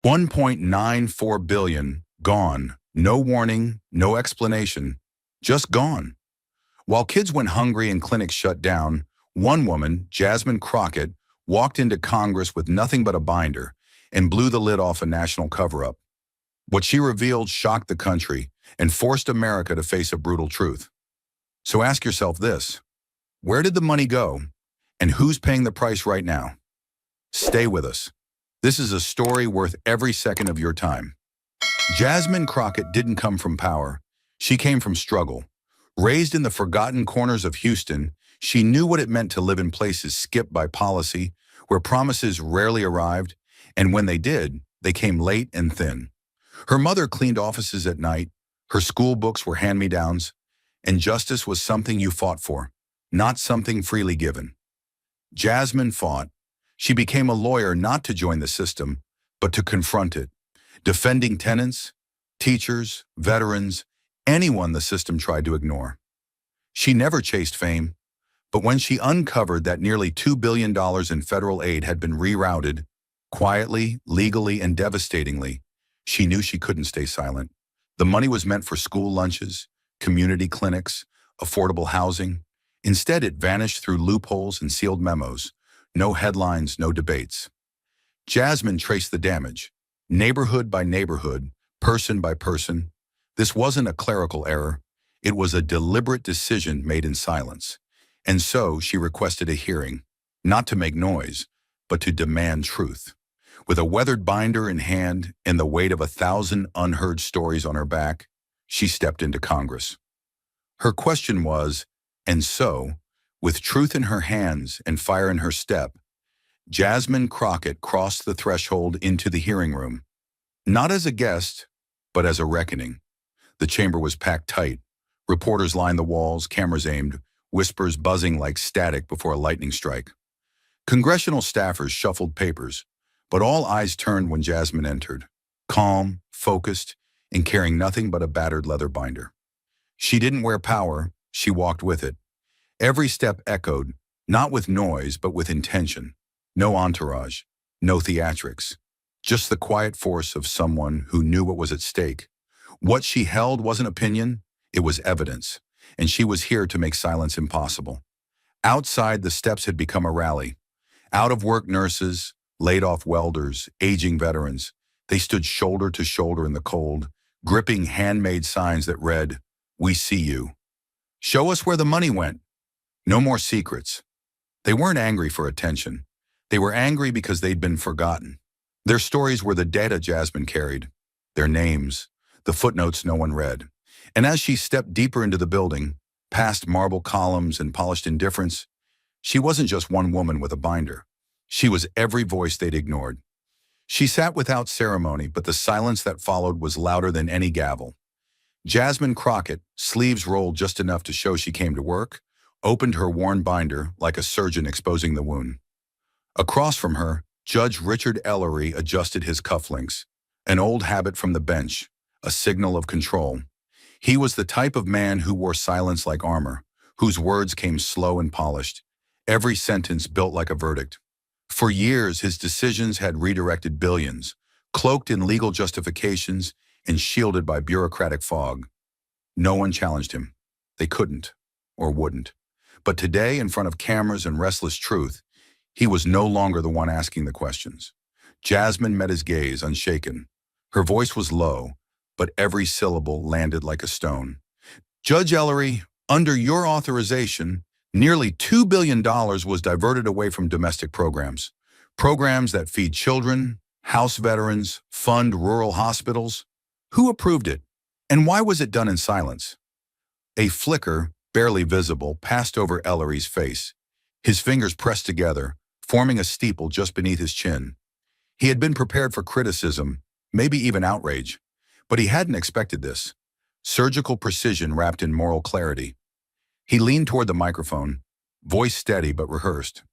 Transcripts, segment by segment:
1.94 billion gone. No warning, no explanation, just gone. While kids went hungry and clinics shut down, one woman, Jasmine Crockett, walked into Congress with nothing but a binder and blew the lid off a national cover-up. What she revealed shocked the country and forced America to face a brutal truth. So ask yourself this: where did the money go, and who's paying the price right now? Stay with us. This is a story worth every second of your time. Jasmine Crockett didn't come from power. She came from struggle. Raised in the forgotten corners of Houston, she knew what it meant to live in places skipped by policy, where promises rarely arrived, and when they did, they came late and thin. Her mother cleaned offices at night, her school books were hand-me-downs, and justice was something you fought for, not something freely given. Jasmine fought. She became a lawyer not to join the system, but to confront it, defending tenants, teachers, veterans, anyone the system tried to ignore. She never chased fame, but when she uncovered that nearly $2 billion in federal aid had been rerouted, quietly, legally, and devastatingly, she knew she couldn't stay silent. The money was meant for school lunches, community clinics, affordable housing. Instead, it vanished through loopholes and sealed memos. No headlines, no debates. Jasmine traced the damage, neighborhood by neighborhood, person by person. This wasn't a clerical error. It was a deliberate decision made in silence. And so she requested a hearing, not to make noise, but to demand truth. With a weathered binder in hand and the weight of 1,000 unheard stories on her back, she stepped into Congress. Her question was, and so, with truth in her hands and fire in her step, Jasmine Crockett crossed the threshold into the hearing room. Not as a guest, but as a reckoning. The chamber was packed tight. Reporters lined the walls, cameras aimed, whispers buzzing like static before a lightning strike. Congressional staffers shuffled papers, but all eyes turned when Jasmine entered, calm, focused, and carrying nothing but a battered leather binder. She didn't wear power, she walked with it. Every step echoed, not with noise, but with intention. No entourage, no theatrics. Just the quiet force of someone who knew what was at stake. What she held wasn't opinion, it was evidence, and she was here to make silence impossible. Outside, the steps had become a rally. Out-of-work nurses, laid-off welders, aging veterans, they stood shoulder to shoulder in the cold, gripping handmade signs that read, "We see you. Show us where the money went." No more secrets. They weren't angry for attention. They were angry because they'd been forgotten. Their stories were the data Jasmine carried, their names, the footnotes no one read. And as she stepped deeper into the building, past marble columns and polished indifference, she wasn't just one woman with a binder. She was every voice they'd ignored. She sat without ceremony, but the silence that followed was louder than any gavel. Jasmine Crockett, sleeves rolled just enough to show she came to work, opened her worn binder like a surgeon exposing the wound. Across from her, Judge Richard Ellery adjusted his cufflinks, an old habit from the bench, a signal of control. He was the type of man who wore silence like armor, whose words came slow and polished, every sentence built like a verdict. For years, his decisions had redirected billions, cloaked in legal justifications and shielded by bureaucratic fog. No one challenged him. They couldn't, or wouldn't. But today, in front of cameras and restless truth, he was no longer the one asking the questions. Jasmine met his gaze, unshaken. Her voice was low, but every syllable landed like a stone. "Judge Ellery, under your authorization, nearly $2 billion was diverted away from domestic programs. Programs that feed children, house veterans, fund rural hospitals. Who approved it? And why was it done in silence?" A flicker, barely visible, passed over Ellery's face. His fingers pressed together, forming a steeple just beneath his chin. He had been prepared for criticism, maybe even outrage, but he hadn't expected this. Surgical precision wrapped in moral clarity. He leaned toward the microphone, voice steady but rehearsed.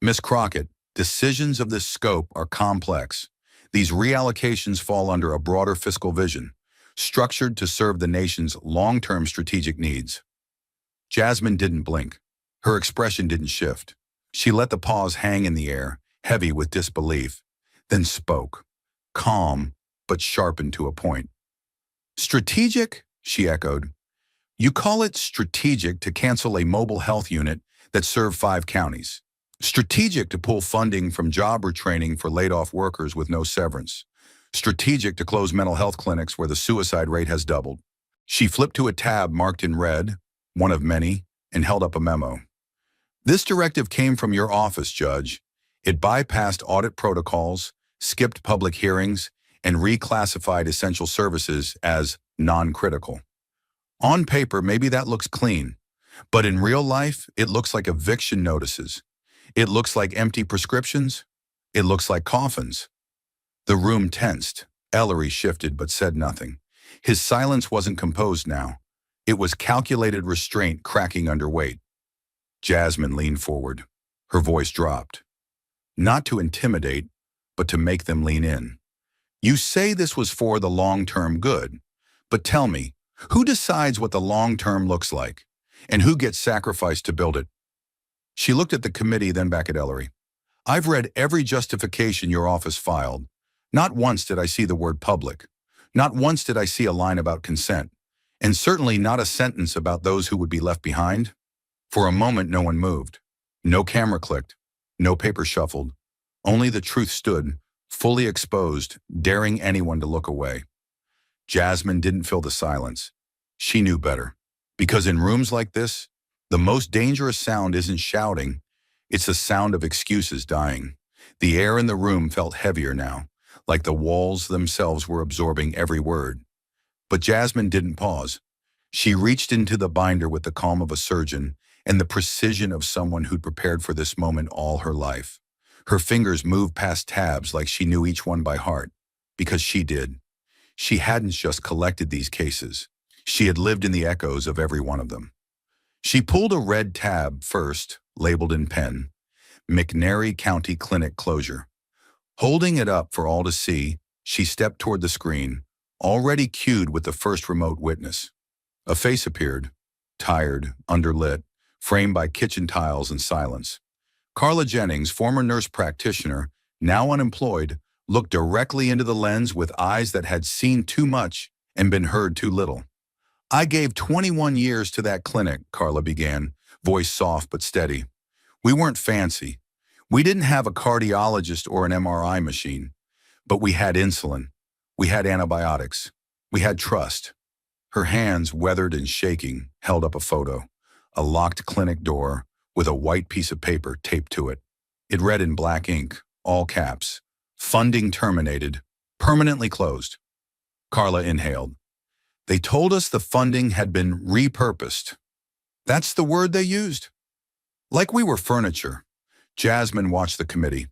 "Miss Crockett, decisions of this scope are complex. These reallocations fall under a broader fiscal vision, structured to serve the nation's long-term strategic needs." Jasmine didn't blink. Her expression didn't shift. She let the pause hang in the air, heavy with disbelief, then spoke. calm, but sharpened to a point. Strategic? She echoed. You call it strategic to cancel a mobile health unit that served 5 counties. Strategic to pull funding from job retraining for laid-off workers with no severance. Strategic to close mental health clinics where the suicide rate has doubled. She flipped to a tab marked in red, one of many, and held up a memo. This directive came from your office, Judge. It bypassed audit protocols, skipped public hearings, and reclassified essential services as non-critical. On paper, maybe that looks clean, but in real life, it looks like eviction notices. It looks like empty prescriptions. It looks like coffins. The room tensed. Ellery shifted but said nothing. His silence wasn't composed now. It was calculated restraint cracking under weight. Jasmine leaned forward. Her voice dropped. Not to intimidate, but to make them lean in. You say this was for the long-term good, but tell me, who decides what the long-term looks like, and who gets sacrificed to build it? She looked at the committee, then back at Ellery. I've read every justification your office filed. Not once did I see the word public. Not once did I see a line about consent, and certainly not a sentence about those who would be left behind. For a moment, no one moved. No camera clicked. No paper shuffled. Only the truth stood, fully exposed, daring anyone to look away. Jasmine didn't fill the silence. She knew better. Because in rooms like this, the most dangerous sound isn't shouting, it's the sound of excuses dying. The air in the room felt heavier now, like the walls themselves were absorbing every word. But Jasmine didn't pause. She reached into the binder with the calm of a surgeon and the precision of someone who'd prepared for this moment all her life. Her fingers moved past tabs like she knew each one by heart, because she did. She hadn't just collected these cases. She had lived in the echoes of every one of them. She pulled a red tab first, labeled in pen, McNary County Clinic Closure. Holding it up for all to see, she stepped toward the screen, already cued with the first remote witness. A face appeared, tired, underlit, framed by kitchen tiles and silence. Carla Jennings, former nurse practitioner, now unemployed, looked directly into the lens with eyes that had seen too much and been heard too little. I gave 21 years to that clinic, Carla began, voice soft but steady. We weren't fancy. We didn't have a cardiologist or an MRI machine, but we had insulin. We had antibiotics. We had trust. Her hands, weathered and shaking, held up a photo, a locked clinic door with a white piece of paper taped to it. It read in black ink, all caps, funding terminated, permanently closed. Carla inhaled. They told us the funding had been repurposed. That's the word they used. Like we were furniture. Jasmine watched the committee.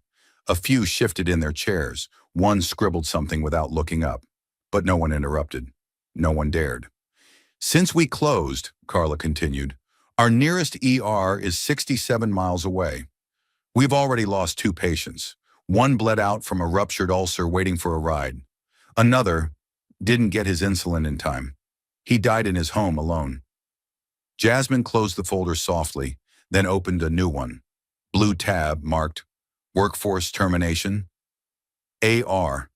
A few shifted in their chairs. One scribbled something without looking up. But no one interrupted. No one dared. Since we closed, Carla continued, our nearest ER is 67 miles away. We've already lost 2 patients. One bled out from a ruptured ulcer waiting for a ride. Another didn't get his insulin in time. He died in his home alone. Jasmine closed the folder softly, then opened a new one. Blue tab marked Workforce Termination. AR.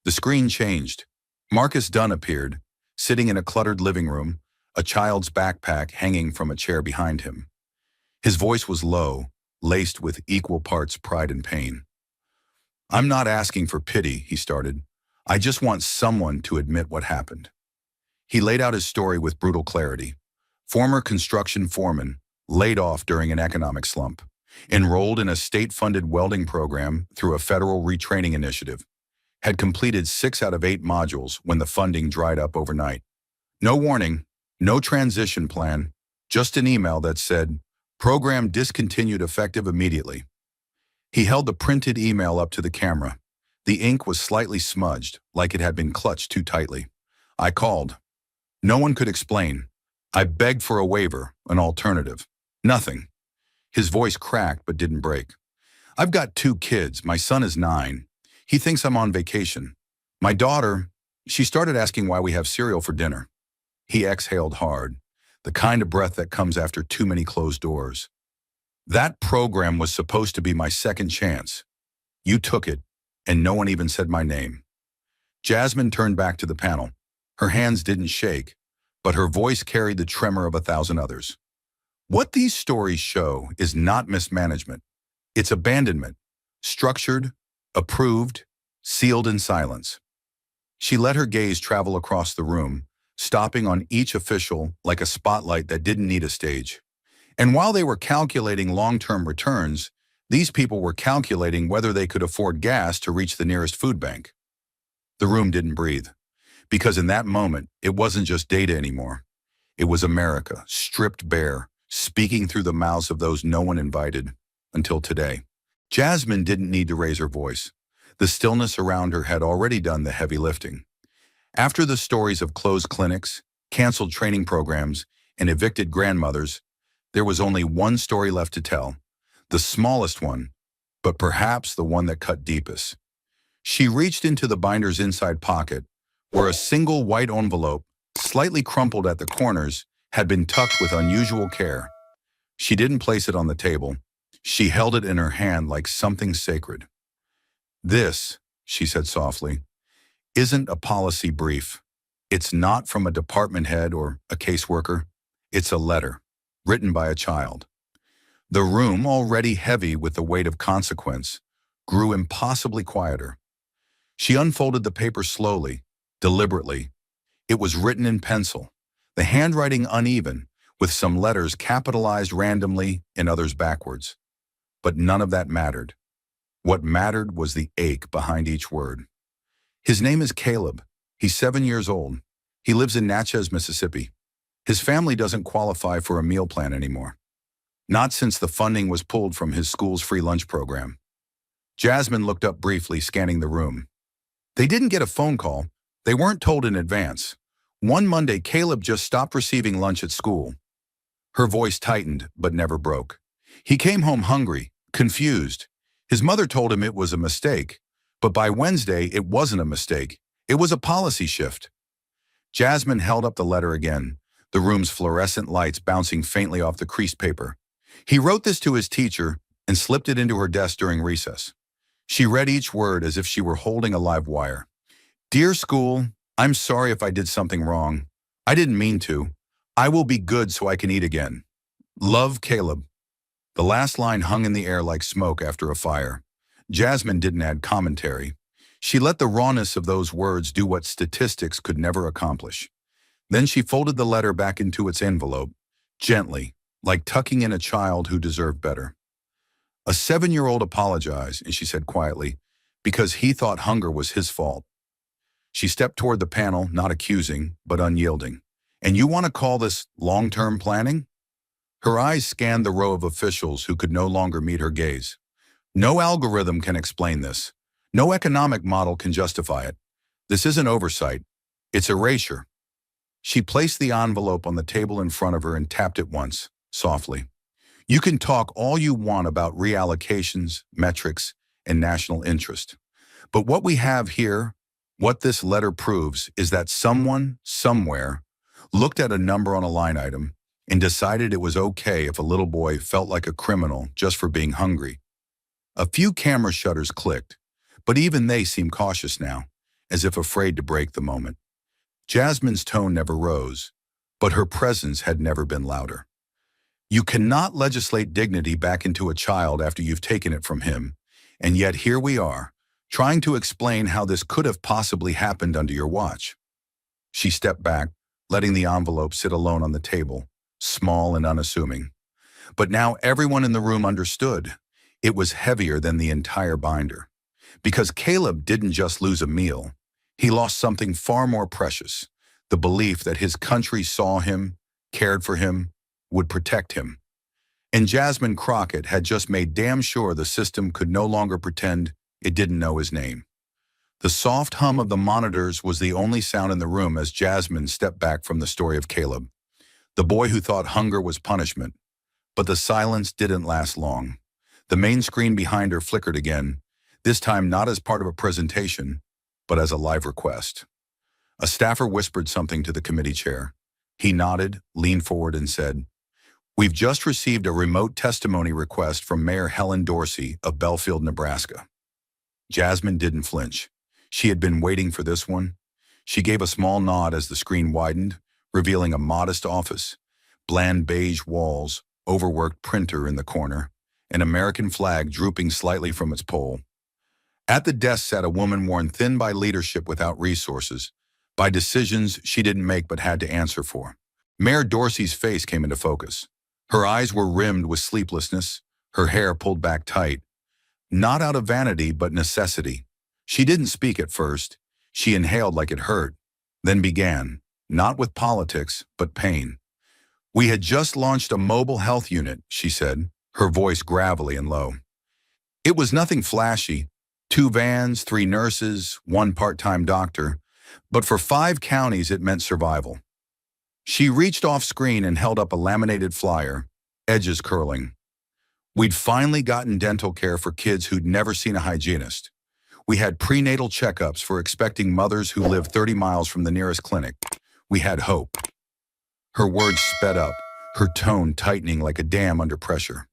The screen changed. Marcus Dunn appeared, sitting in a cluttered living room, a child's backpack hanging from a chair behind him. His voice was low, laced with equal parts pride and pain. I'm not asking for pity, he started. I just want someone to admit what happened. He laid out his story with brutal clarity. Former construction foreman, laid off during an economic slump, enrolled in a state-funded welding program through a federal retraining initiative, had completed 6 out of 8 modules when the funding dried up overnight. No warning, no transition plan, just an email that said, program discontinued effective immediately. He held the printed email up to the camera. The ink was slightly smudged, like it had been clutched too tightly. I called. No one could explain. I begged for a waiver, an alternative. Nothing. His voice cracked but didn't break. I've got 2 kids. My son is 9. He thinks I'm on vacation. My daughter, she started asking why we have cereal for dinner. He exhaled hard, the kind of breath that comes after too many closed doors. That program was supposed to be my second chance. You took it. and no one even said my name. Jasmine turned back to the panel. Her hands didn't shake, but her voice carried the tremor of 1,000 others. What these stories show is not mismanagement. It's abandonment, structured, approved, sealed in silence. She let her gaze travel across the room, stopping on each official like a spotlight that didn't need a stage. And while they were calculating long-term returns, these people were calculating whether they could afford gas to reach the nearest food bank. The room didn't breathe, because in that moment, it wasn't just data anymore. It was America, stripped bare, speaking through the mouths of those no one invited, until today. Jasmine didn't need to raise her voice. The stillness around her had already done the heavy lifting. After the stories of closed clinics, canceled training programs, and evicted grandmothers, there was only one story left to tell, the smallest one, but perhaps the one that cut deepest. She reached into the binder's inside pocket, where a single white envelope, slightly crumpled at the corners, had been tucked with unusual care. She didn't place it on the table. She held it in her hand like something sacred. "This," she said softly, "isn't a policy brief. It's not from a department head or a caseworker. It's a letter, written by a child." The room, already heavy with the weight of consequence, grew impossibly quieter. She unfolded the paper slowly, deliberately. It was written in pencil, the handwriting uneven, with some letters capitalized randomly and others backwards. But none of that mattered. What mattered was the ache behind each word. "His name is Caleb. He's 7 years old. He lives in Natchez, Mississippi. His family doesn't qualify for a meal plan anymore. Not since the funding was pulled from his school's free lunch program." Jasmine looked up briefly, scanning the room. They didn't get a phone call. They weren't told in advance. One Monday, Caleb just stopped receiving lunch at school. Her voice tightened, but never broke. He came home hungry, confused. His mother told him it was a mistake, but by Wednesday, it wasn't a mistake. It was a policy shift. Jasmine held up the letter again, the room's fluorescent lights bouncing faintly off the creased paper. He wrote this to his teacher and slipped it into her desk during recess. She read each word as if she were holding a live wire. "Dear school, I'm sorry if I did something wrong. I didn't mean to. I will be good so I can eat again. Love, Caleb." The last line hung in the air like smoke after a fire. Jasmine didn't add commentary. She let the rawness of those words do what statistics could never accomplish. Then she folded the letter back into its envelope, gently, like tucking in a child who deserved better. "A 7-year-old apologized," and she said quietly, "because he thought hunger was his fault." She stepped toward the panel, not accusing, but unyielding. "And you want to call this long-term planning?" Her eyes scanned the row of officials who could no longer meet her gaze. "No algorithm can explain this. No economic model can justify it. This isn't oversight. It's erasure." She placed the envelope on the table in front of her and tapped it once, softly. "You can talk all you want about reallocations, metrics, and national interest. But what we have here, what this letter proves, is that someone, somewhere, looked at a number on a line item and decided it was okay if a little boy felt like a criminal just for being hungry." A few camera shutters clicked, but even they seemed cautious now, as if afraid to break the moment. Jasmine's tone never rose, but her presence had never been louder. "You cannot legislate dignity back into a child after you've taken it from him, and yet here we are, trying to explain how this could have possibly happened under your watch." She stepped back, letting the envelope sit alone on the table, small and unassuming. But now everyone in the room understood. It was heavier than the entire binder. Because Caleb didn't just lose a meal, he lost something far more precious, the belief that his country saw him, cared for him, would protect him. And Jasmine Crockett had just made damn sure the system could no longer pretend it didn't know his name. The soft hum of the monitors was the only sound in the room as Jasmine stepped back from the story of Caleb, the boy who thought hunger was punishment. But the silence didn't last long. The main screen behind her flickered again, this time not as part of a presentation, but as a live request. A staffer whispered something to the committee chair. He nodded, leaned forward, and said, "We've just received a remote testimony request from Mayor Helen Dorsey of Belfield, Nebraska." Jasmine didn't flinch. She had been waiting for this one. She gave a small nod as the screen widened, revealing a modest office. Bland beige walls, overworked printer in the corner, an American flag drooping slightly from its pole. At the desk sat a woman worn thin by leadership without resources, by decisions she didn't make but had to answer for. Mayor Dorsey's face came into focus. Her eyes were rimmed with sleeplessness, her hair pulled back tight, not out of vanity but necessity. She didn't speak at first. She inhaled like it hurt, then began, not with politics, but pain. "We had just launched a mobile health unit," she said, her voice gravelly and low. It was nothing flashy, 2 vans, 3 nurses, 1 part-time doctor, but for 5 counties it meant survival. She reached off screen and held up a laminated flyer, edges curling. "We'd finally gotten dental care for kids who'd never seen a hygienist. We had prenatal checkups for expecting mothers who lived 30 miles from the nearest clinic. We had hope." Her words sped up, her tone tightening like a dam under pressure.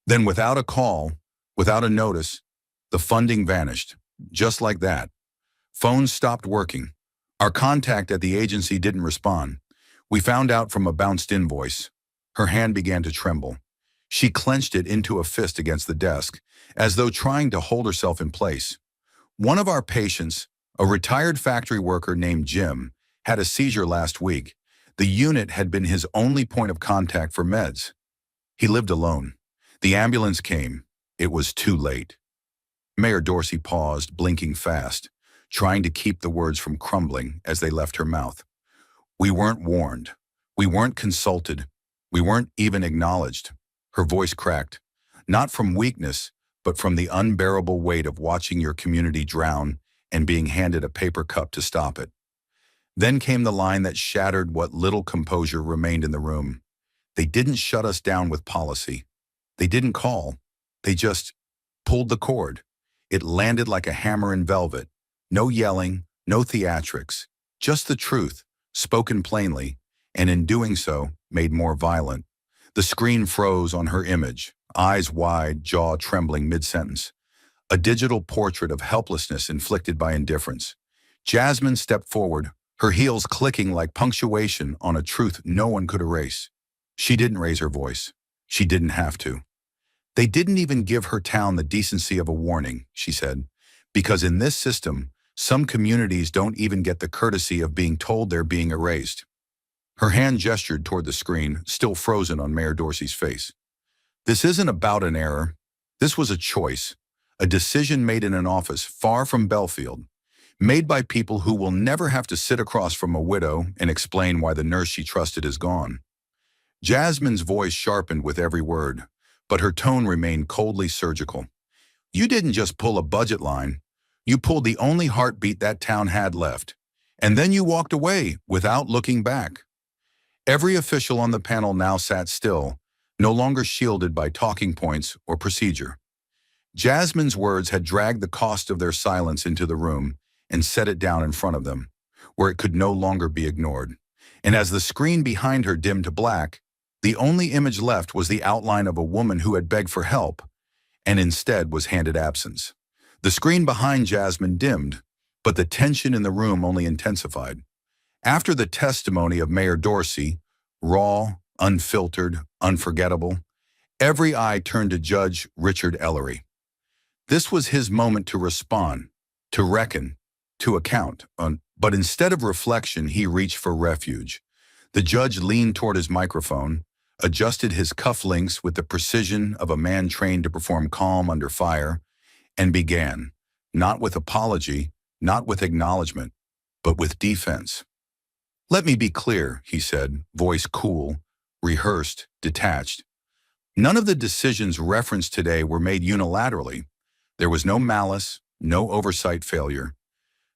Then without a call, without a notice, the funding vanished, just like that. Phones stopped working. Our contact at the agency didn't respond. We found out from a bounced invoice. Her hand began to tremble. She clenched it into a fist against the desk, as though trying to hold herself in place. "One of our patients, a retired factory worker named Jim, had a seizure last week. The unit had been his only point of contact for meds. He lived alone. The ambulance came. It was too late." Mayor Dorsey paused, blinking fast, trying to keep the words from crumbling as they left her mouth. "We weren't warned. We weren't consulted. We weren't even acknowledged." Her voice cracked, not from weakness, but from the unbearable weight of watching your community drown and being handed a paper cup to stop it. Then came the line that shattered what little composure remained in the room. "They didn't shut us down with policy. They didn't call. They just pulled the cord." It landed like a hammer in velvet. No yelling, no theatrics, just the truth, spoken plainly, and in doing so, made more violent. The screen froze on her image, eyes wide, jaw trembling mid-sentence. A digital portrait of helplessness inflicted by indifference. Jasmine stepped forward, her heels clicking like punctuation on a truth no one could erase. She didn't raise her voice. She didn't have to. "They didn't even give her town the decency of a warning," she said, "because in this system, some communities don't even get the courtesy of being told they're being erased." Her hand gestured toward the screen, still frozen on Mayor Dorsey's face. "This isn't about an error. This was a choice, a decision made in an office far from Belfield, made by people who will never have to sit across from a widow and explain why the nurse she trusted is gone." Jasmine's voice sharpened with every word, but her tone remained coldly surgical. "You didn't just pull a budget line. You pulled the only heartbeat that town had left. And then you walked away without looking back." Every official on the panel now sat still, no longer shielded by talking points or procedure. Jasmine's words had dragged the cost of their silence into the room and set it down in front of them, where it could no longer be ignored. And as the screen behind her dimmed to black, the only image left was the outline of a woman who had begged for help, and instead was handed absence. The screen behind Jasmine dimmed, but the tension in the room only intensified. After the testimony of Mayor Dorsey, raw, unfiltered, unforgettable, every eye turned to Judge Richard Ellery. This was his moment to respond, to reckon, to account. But instead of reflection, he reached for refuge. The judge leaned toward his microphone, adjusted his cufflinks with the precision of a man trained to perform calm under fire, and began, not with apology, not with acknowledgement, but with defense. "Let me be clear," he said, voice cool, rehearsed, detached. "None of the decisions referenced today were made unilaterally. There was no malice, no oversight failure.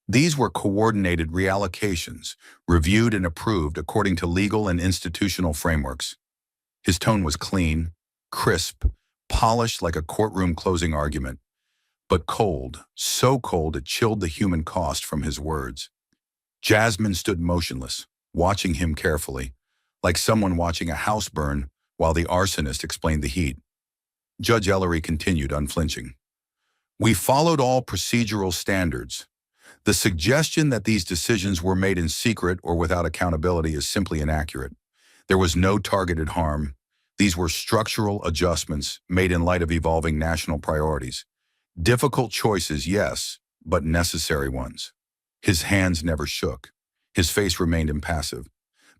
These were coordinated reallocations, reviewed and approved according to legal and institutional frameworks." His tone was clean, crisp, polished like a courtroom closing argument, but cold, so cold it chilled the human cost from his words. Jasmine stood motionless, watching him carefully, like someone watching a house burn while the arsonist explained the heat. Judge Ellery continued, unflinching. We followed all procedural standards. The suggestion that these decisions were made in secret or without accountability is simply inaccurate. There was no targeted harm. These were structural adjustments made in light of evolving national priorities. Difficult choices, yes, but necessary ones. His hands never shook. His face remained impassive.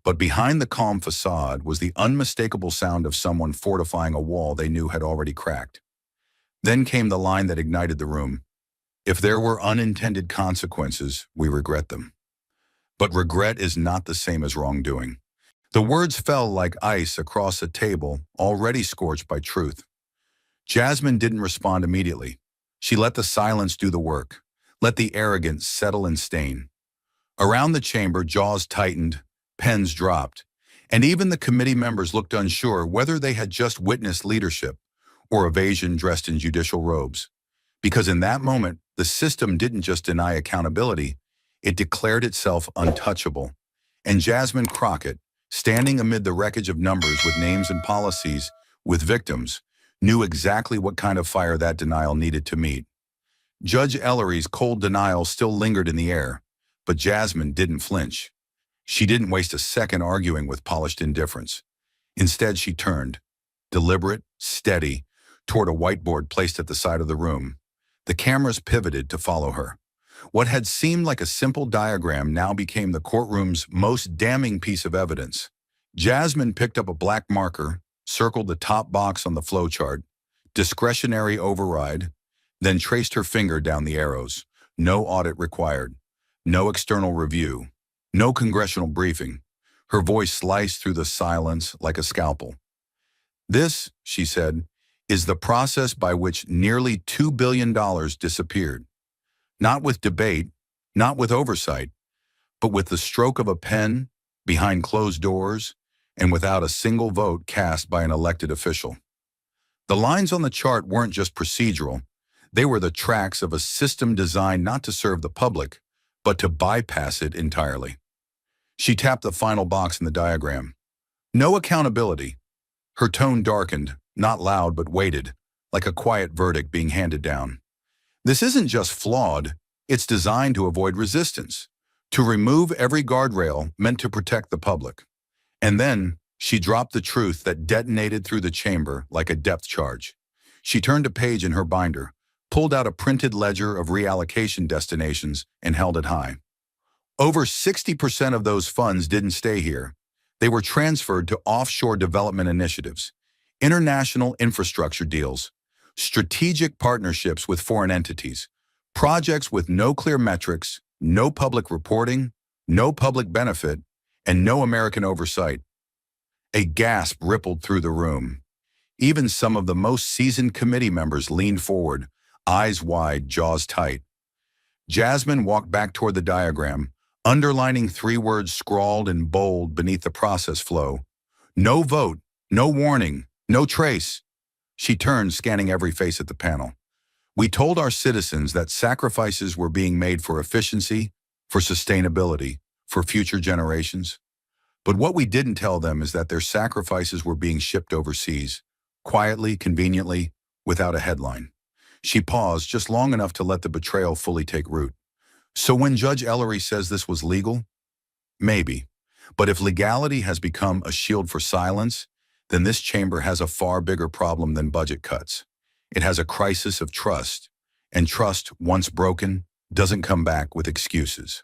But behind the calm facade was the unmistakable sound of someone fortifying a wall they knew had already cracked. Then came the line that ignited the room. If there were unintended consequences, we regret them. But regret is not the same as wrongdoing. The words fell like ice across a table already scorched by truth. Jasmine didn't respond immediately. She let the silence do the work, let the arrogance settle and stain. Around the chamber, jaws tightened, pens dropped, and even the committee members looked unsure whether they had just witnessed leadership or evasion dressed in judicial robes. Because in that moment, the system didn't just deny accountability, it declared itself untouchable. And Jasmine Crockett, standing amid the wreckage of numbers with names and policies, with victims, knew exactly what kind of fire that denial needed to meet. Judge Ellery's cold denial still lingered in the air, but Jasmine didn't flinch. She didn't waste a second arguing with polished indifference. Instead, she turned, deliberate, steady, toward a whiteboard placed at the side of the room. The cameras pivoted to follow her. What had seemed like a simple diagram now became the courtroom's most damning piece of evidence. Jasmine picked up a black marker, circled the top box on the flowchart, discretionary override, then traced her finger down the arrows. No audit required. No external review. No congressional briefing. Her voice sliced through the silence like a scalpel. This, she said, is the process by which nearly $2 billion disappeared. Not with debate, not with oversight, but with the stroke of a pen, behind closed doors, and without a single vote cast by an elected official. The lines on the chart weren't just procedural. They were the tracks of a system designed not to serve the public, but to bypass it entirely. She tapped the final box in the diagram. No accountability. Her tone darkened, not loud but weighted, like a quiet verdict being handed down. This isn't just flawed, it's designed to avoid resistance, to remove every guardrail meant to protect the public. And then, she dropped the truth that detonated through the chamber like a depth charge. She turned a page in her binder, pulled out a printed ledger of reallocation destinations, and held it high. Over 60% of those funds didn't stay here. They were transferred to offshore development initiatives, international infrastructure deals, strategic partnerships with foreign entities, projects with no clear metrics, no public reporting, no public benefit, and no American oversight. A gasp rippled through the room. Even some of the most seasoned committee members leaned forward, eyes wide, jaws tight. Jasmine walked back toward the diagram, underlining 3 words scrawled in bold beneath the process flow. No vote, no warning, no trace. She turned, scanning every face at the panel. We told our citizens that sacrifices were being made for efficiency, for sustainability, for future generations. But what we didn't tell them is that their sacrifices were being shipped overseas, quietly, conveniently, without a headline. She paused just long enough to let the betrayal fully take root. So when Judge Ellery says this was legal? Maybe. But if legality has become a shield for silence, then this chamber has a far bigger problem than budget cuts. It has a crisis of trust, and trust, once broken, doesn't come back with excuses.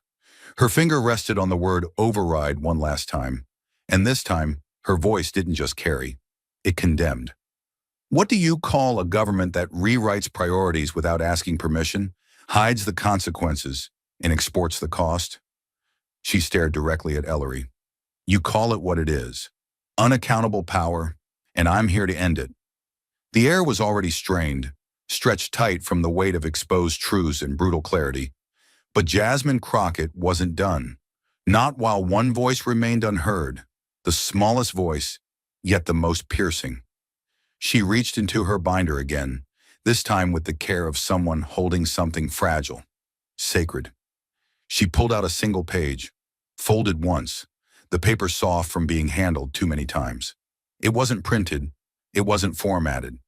Her finger rested on the word override one last time, and this time, her voice didn't just carry, it condemned. What do you call a government that rewrites priorities without asking permission, hides the consequences, and exports the cost? She stared directly at Ellery. You call it what it is. Unaccountable power, and I'm here to end it. The air was already strained, stretched tight from the weight of exposed truths and brutal clarity. But Jasmine Crockett wasn't done. Not while one voice remained unheard, the smallest voice, yet the most piercing. She reached into her binder again, this time with the care of someone holding something fragile, sacred. She pulled out a single page, folded once, the paper soft from being handled too many times. It wasn't printed, it wasn't formatted.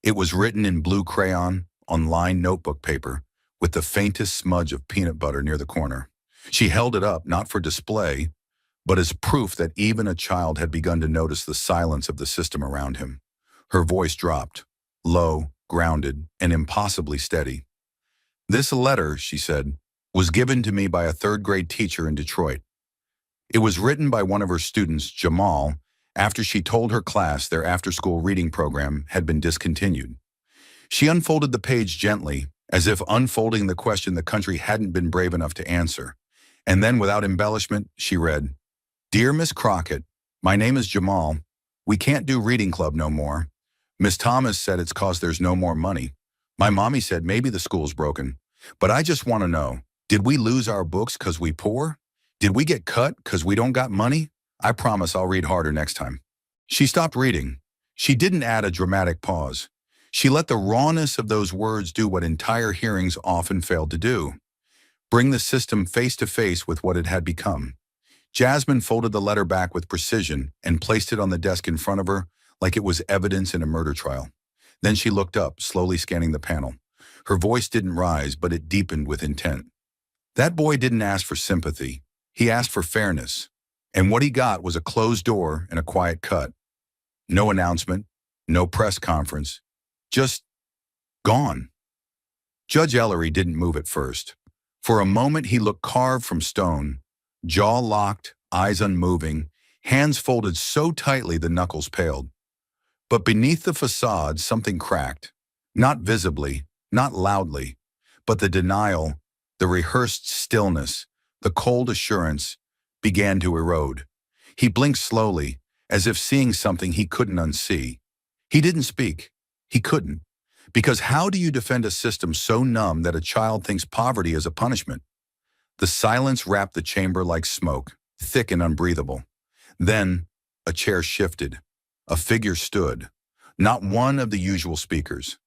It was written in blue crayon, on lined notebook paper with the faintest smudge of peanut butter near the corner. She held it up not for display, but as proof that even a child had begun to notice the silence of the system around him. Her voice dropped, low, grounded, and impossibly steady. "This letter," she said, "was given to me by a third-grade teacher in Detroit. It was written by one of her students, Jamal, after she told her class their after-school reading program had been discontinued." She unfolded the page gently, as if unfolding the question the country hadn't been brave enough to answer. And then, without embellishment, she read, "Dear Miss Crockett, my name is Jamal. We can't do reading club no more. Miss Thomas said it's 'cause there's no more money. My mommy said maybe the school's broken. But I just want to know, did we lose our books 'cause we poor? Did we get cut 'cause we don't got money? I promise I'll read harder next time." She stopped reading. She didn't add a dramatic pause. She let the rawness of those words do what entire hearings often failed to do: bring the system face to face with what it had become. Jasmine folded the letter back with precision and placed it on the desk in front of her like it was evidence in a murder trial. Then she looked up, slowly scanning the panel. Her voice didn't rise, but it deepened with intent. That boy didn't ask for sympathy. He asked for fairness. And what he got was a closed door and a quiet cut. No announcement, no press conference, just gone. Judge Ellery didn't move at first. For a moment he looked carved from stone, jaw locked, eyes unmoving, hands folded so tightly the knuckles paled. But beneath the facade something cracked, not visibly, not loudly, but the denial, the rehearsed stillness, the cold assurance began to erode. He blinked slowly, as if seeing something he couldn't unsee. He didn't speak. He couldn't. Because how do you defend a system so numb that a child thinks poverty is a punishment? The silence wrapped the chamber like smoke, thick and unbreathable. Then, a chair shifted. A figure stood. Not one of the usual speakers.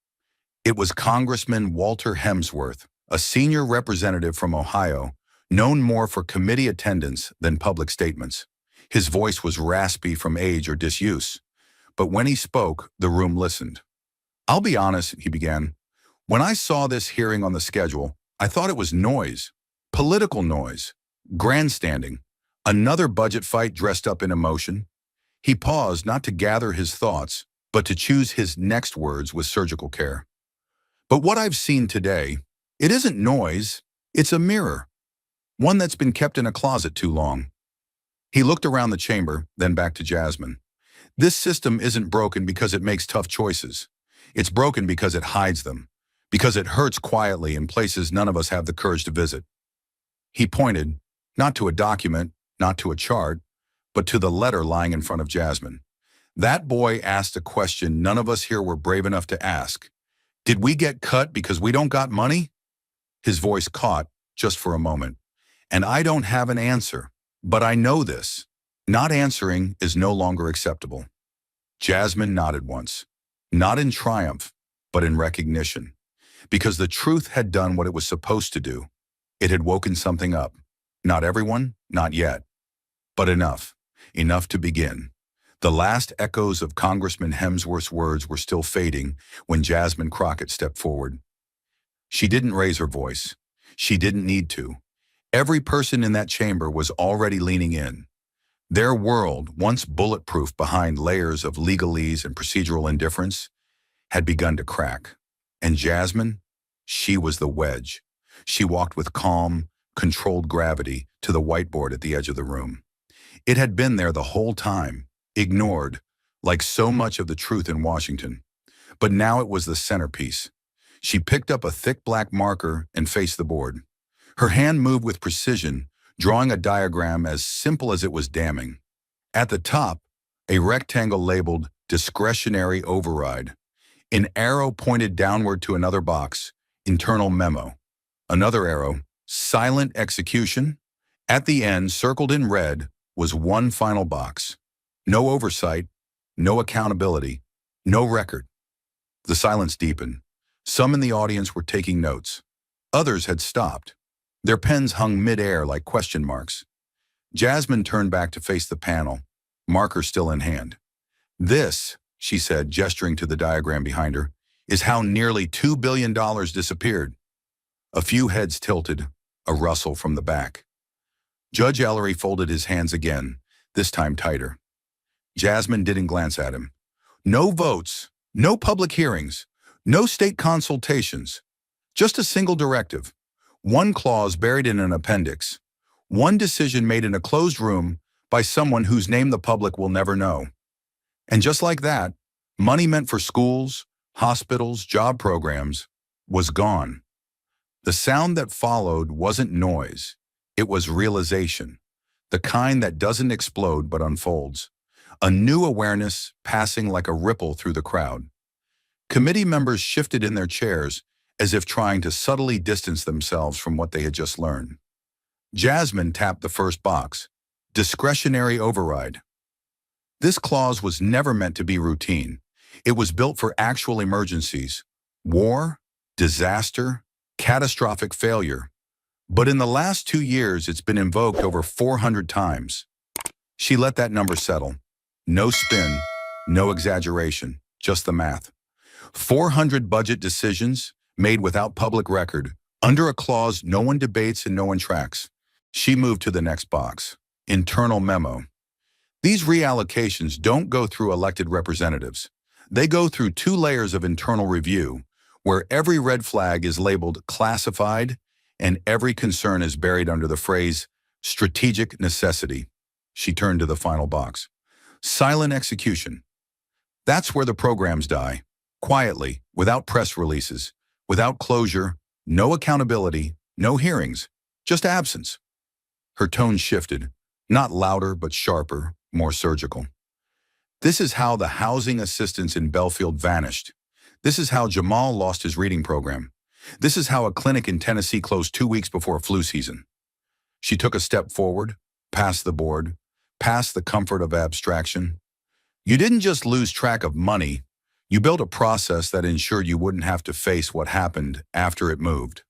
It was Congressman Walter Hemsworth, a senior representative from Ohio, known more for committee attendance than public statements. His voice was raspy from age or disuse. But when he spoke, the room listened. "I'll be honest," he began. "When I saw this hearing on the schedule, I thought it was noise. Political noise. Grandstanding. Another budget fight dressed up in emotion." He paused not to gather his thoughts, but to choose his next words with surgical care. "But what I've seen today, it isn't noise, it's a mirror. One that's been kept in a closet too long." He looked around the chamber, then back to Jasmine. "This system isn't broken because it makes tough choices. It's broken because it hides them, because it hurts quietly in places none of us have the courage to visit." He pointed, not to a document, not to a chart, but to the letter lying in front of Jasmine. "That boy asked a question none of us here were brave enough to ask. Did we get cut because we don't got money?" His voice caught, just for a moment. "And I don't have an answer, but I know this. Not answering is no longer acceptable." Jasmine nodded once, not in triumph, but in recognition. Because the truth had done what it was supposed to do. It had woken something up. Not everyone, not yet. But enough. Enough to begin. The last echoes of Congressman Hemsworth's words were still fading when Jasmine Crockett stepped forward. She didn't raise her voice. She didn't need to. Every person in that chamber was already leaning in. Their world, once bulletproof behind layers of legalese and procedural indifference, had begun to crack. And Jasmine, she was the wedge. She walked with calm, controlled gravity to the whiteboard at the edge of the room. It had been there the whole time, ignored, like so much of the truth in Washington. But now it was the centerpiece. She picked up a thick black marker and faced the board. Her hand moved with precision, drawing a diagram as simple as it was damning. At the top, a rectangle labeled Discretionary Override. An arrow pointed downward to another box, Internal Memo. Another arrow, Silent Execution. At the end, circled in red, was one final box. No oversight, no accountability, no record. The silence deepened. Some in the audience were taking notes. Others had stopped. Their pens hung mid-air like question marks. Jasmine turned back to face the panel, marker still in hand. "This," she said, gesturing to the diagram behind her, is how nearly $2 billion disappeared. A few heads tilted, a rustle from the back. Judge Ellery folded his hands again, this time tighter. Jasmine didn't glance at him. No votes, no public hearings, no state consultations. Just a single directive. One clause buried in an appendix. One decision made in a closed room by someone whose name the public will never know. And just like that, money meant for schools, hospitals, job programs was gone. The sound that followed wasn't noise. It was realization, the kind that doesn't explode but unfolds. A new awareness passing like a ripple through the crowd. Committee members shifted in their chairs as if trying to subtly distance themselves from what they had just learned. Jasmine tapped the first box, discretionary override. This clause was never meant to be routine. It was built for actual emergencies, war, disaster, catastrophic failure. But in the last 2 years, it's been invoked over 400 times. She let that number settle. No spin, no exaggeration, just the math. 400 budget decisions made without public record, under a clause no one debates and no one tracks. She moved to the next box, internal memo. These reallocations don't go through elected representatives. They go through 2 layers of internal review, where every red flag is labeled classified and every concern is buried under the phrase strategic necessity. She turned to the final box. Silent execution. That's where the programs die. Quietly, without press releases, without closure, no accountability, no hearings, just absence. Her tone shifted, not louder but sharper, more surgical. This is how the housing assistants in Belfield vanished. This is how Jamal lost his reading program. This is how a clinic in Tennessee closed 2 weeks before flu season. She took a step forward, past the board, past the comfort of abstraction. You didn't just lose track of money, you built a process that ensured you wouldn't have to face what happened after it moved.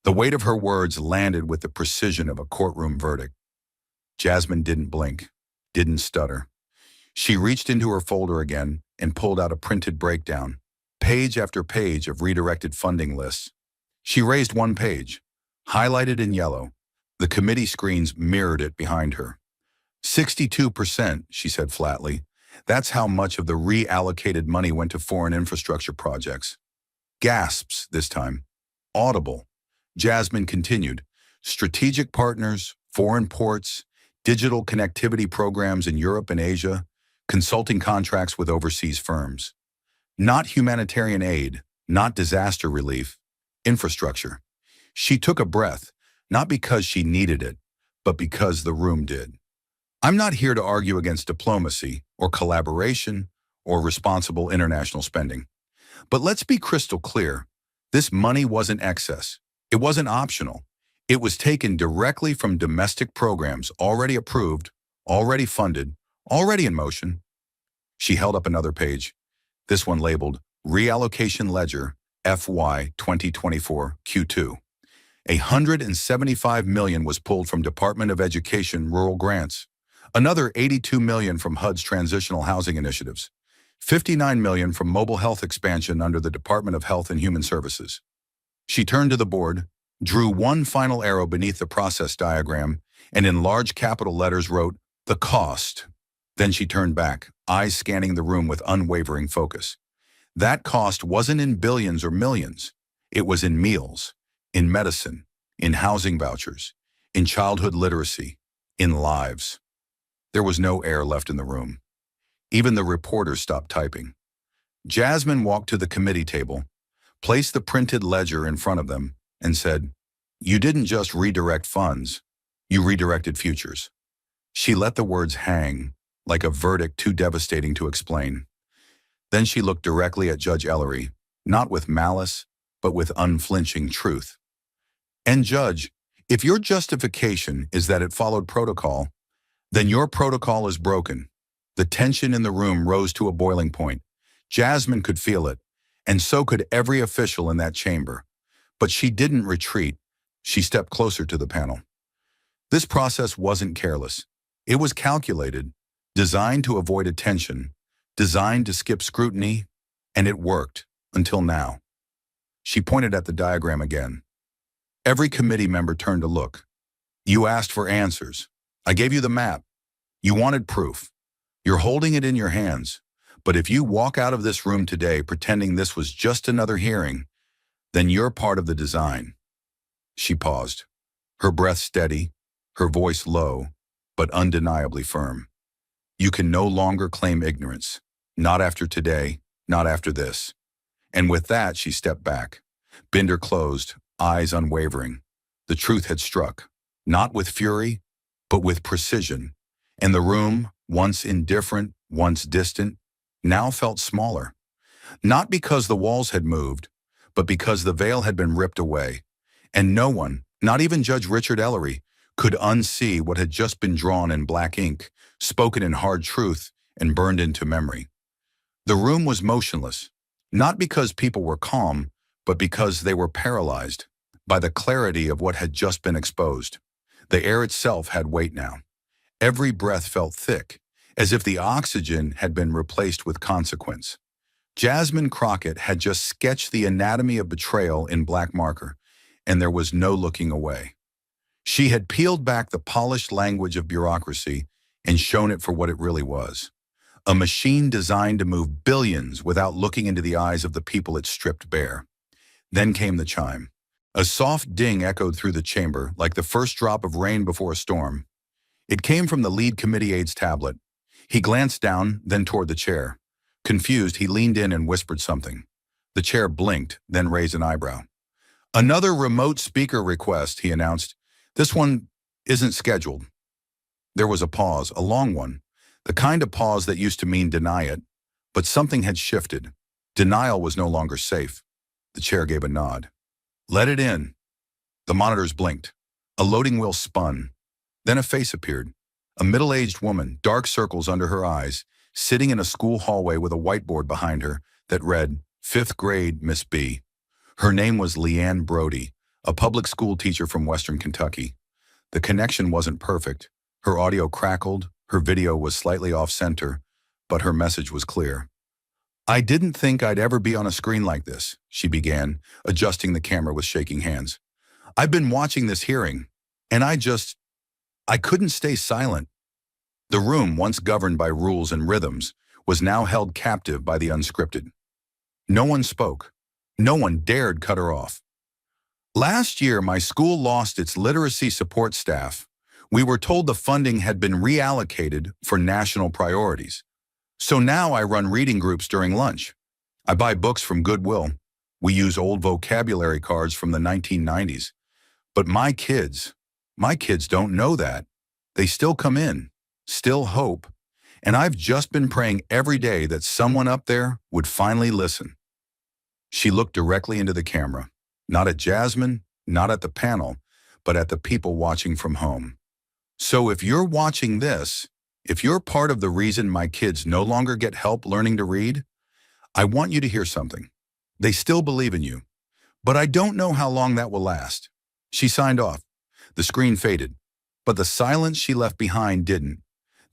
The weight of her words landed with the precision of a courtroom verdict. Jasmine didn't blink, didn't stutter. She reached into her folder again and pulled out a printed breakdown, page after page of redirected funding lists. She raised one page, highlighted in yellow. The committee screens mirrored it behind her. 62%, she said flatly. That's how much of the reallocated money went to foreign infrastructure projects. Gasps this time. Audible. Jasmine continued. Strategic partners, foreign ports, digital connectivity programs in Europe and Asia, consulting contracts with overseas firms. Not humanitarian aid, not disaster relief, infrastructure. She took a breath, not because she needed it, but because the room did. I'm not here to argue against diplomacy or collaboration or responsible international spending. But let's be crystal clear. This money wasn't excess. It wasn't optional. It was taken directly from domestic programs already approved, already funded, already in motion. She held up another page, this one labeled Reallocation Ledger FY 2024 Q2. $175 million was pulled from Department of Education rural grants. Another $82 million from HUD's transitional housing initiatives. $59 million from mobile health expansion under the Department of Health and Human Services. She turned to the board, drew one final arrow beneath the process diagram, and in large capital letters wrote, "The cost." Then she turned back, eyes scanning the room with unwavering focus. That cost wasn't in billions or millions. It was in meals, in medicine, in housing vouchers, in childhood literacy, in lives. There was no air left in the room. Even the reporters stopped typing. Jasmine walked to the committee table, placed the printed ledger in front of them, and said, "You didn't just redirect funds, you redirected futures." She let the words hang, like a verdict too devastating to explain. Then she looked directly at Judge Ellery, not with malice, but with unflinching truth. "And Judge, if your justification is that it followed protocol, then your protocol is broken." The tension in the room rose to a boiling point. Jasmine could feel it, and so could every official in that chamber. But she didn't retreat. She stepped closer to the panel. This process wasn't careless. It was calculated, designed to avoid attention, designed to skip scrutiny, and it worked. Until now. She pointed at the diagram again. Every committee member turned to look. You asked for answers. I gave you the map. You wanted proof. You're holding it in your hands. But if you walk out of this room today pretending this was just another hearing, then you're part of the design. She paused, her breath steady, her voice low, but undeniably firm. You can no longer claim ignorance. Not after today, not after this. And with that, she stepped back. Binder closed, eyes unwavering. The truth had struck, not with fury, but with precision. And the room, once indifferent, once distant, now felt smaller. Not because the walls had moved, but because the veil had been ripped away. And no one, not even Judge Richard Ellery, could unsee what had just been drawn in black ink, spoken in hard truth, and burned into memory. The room was motionless, not because people were calm, but because they were paralyzed by the clarity of what had just been exposed. The air itself had weight now. Every breath felt thick, as if the oxygen had been replaced with consequence. Jasmine Crockett had just sketched the anatomy of betrayal in black marker, and there was no looking away. She had peeled back the polished language of bureaucracy and shown it for what it really was. A machine designed to move billions without looking into the eyes of the people it stripped bare. Then came the chime. A soft ding echoed through the chamber like the first drop of rain before a storm. It came from the lead committee aide's tablet. He glanced down, then toward the chair. Confused, he leaned in and whispered something. The chair blinked, then raised an eyebrow. Another remote speaker request, he announced. This one isn't scheduled. There was a pause, a long one, the kind of pause that used to mean deny it, but something had shifted. Denial was no longer safe. The chair gave a nod. Let it in. The monitors blinked. A loading wheel spun. Then a face appeared. A middle-aged woman, dark circles under her eyes, sitting in a school hallway with a whiteboard behind her that read, 5th grade, Miss B. Her name was Leanne Brody, a public school teacher from Western Kentucky. The connection wasn't perfect. Her audio crackled, her video was slightly off-center, but her message was clear. I didn't think I'd ever be on a screen like this, she began, adjusting the camera with shaking hands. I've been watching this hearing, and I couldn't stay silent. The room, once governed by rules and rhythms, was now held captive by the unscripted. No one spoke. No one dared cut her off. Last year, my school lost its literacy support staff. We were told the funding had been reallocated for national priorities. So now I run reading groups during lunch. I buy books from Goodwill. We use old vocabulary cards from the 1990s. But my kids don't know that. They still come in, still hope. And I've just been praying every day that someone up there would finally listen. She looked directly into the camera, not at Jasmine, not at the panel, but at the people watching from home. So if you're watching this, if you're part of the reason my kids no longer get help learning to read, I want you to hear something. They still believe in you, but I don't know how long that will last. She signed off. The screen faded, but the silence she left behind didn't.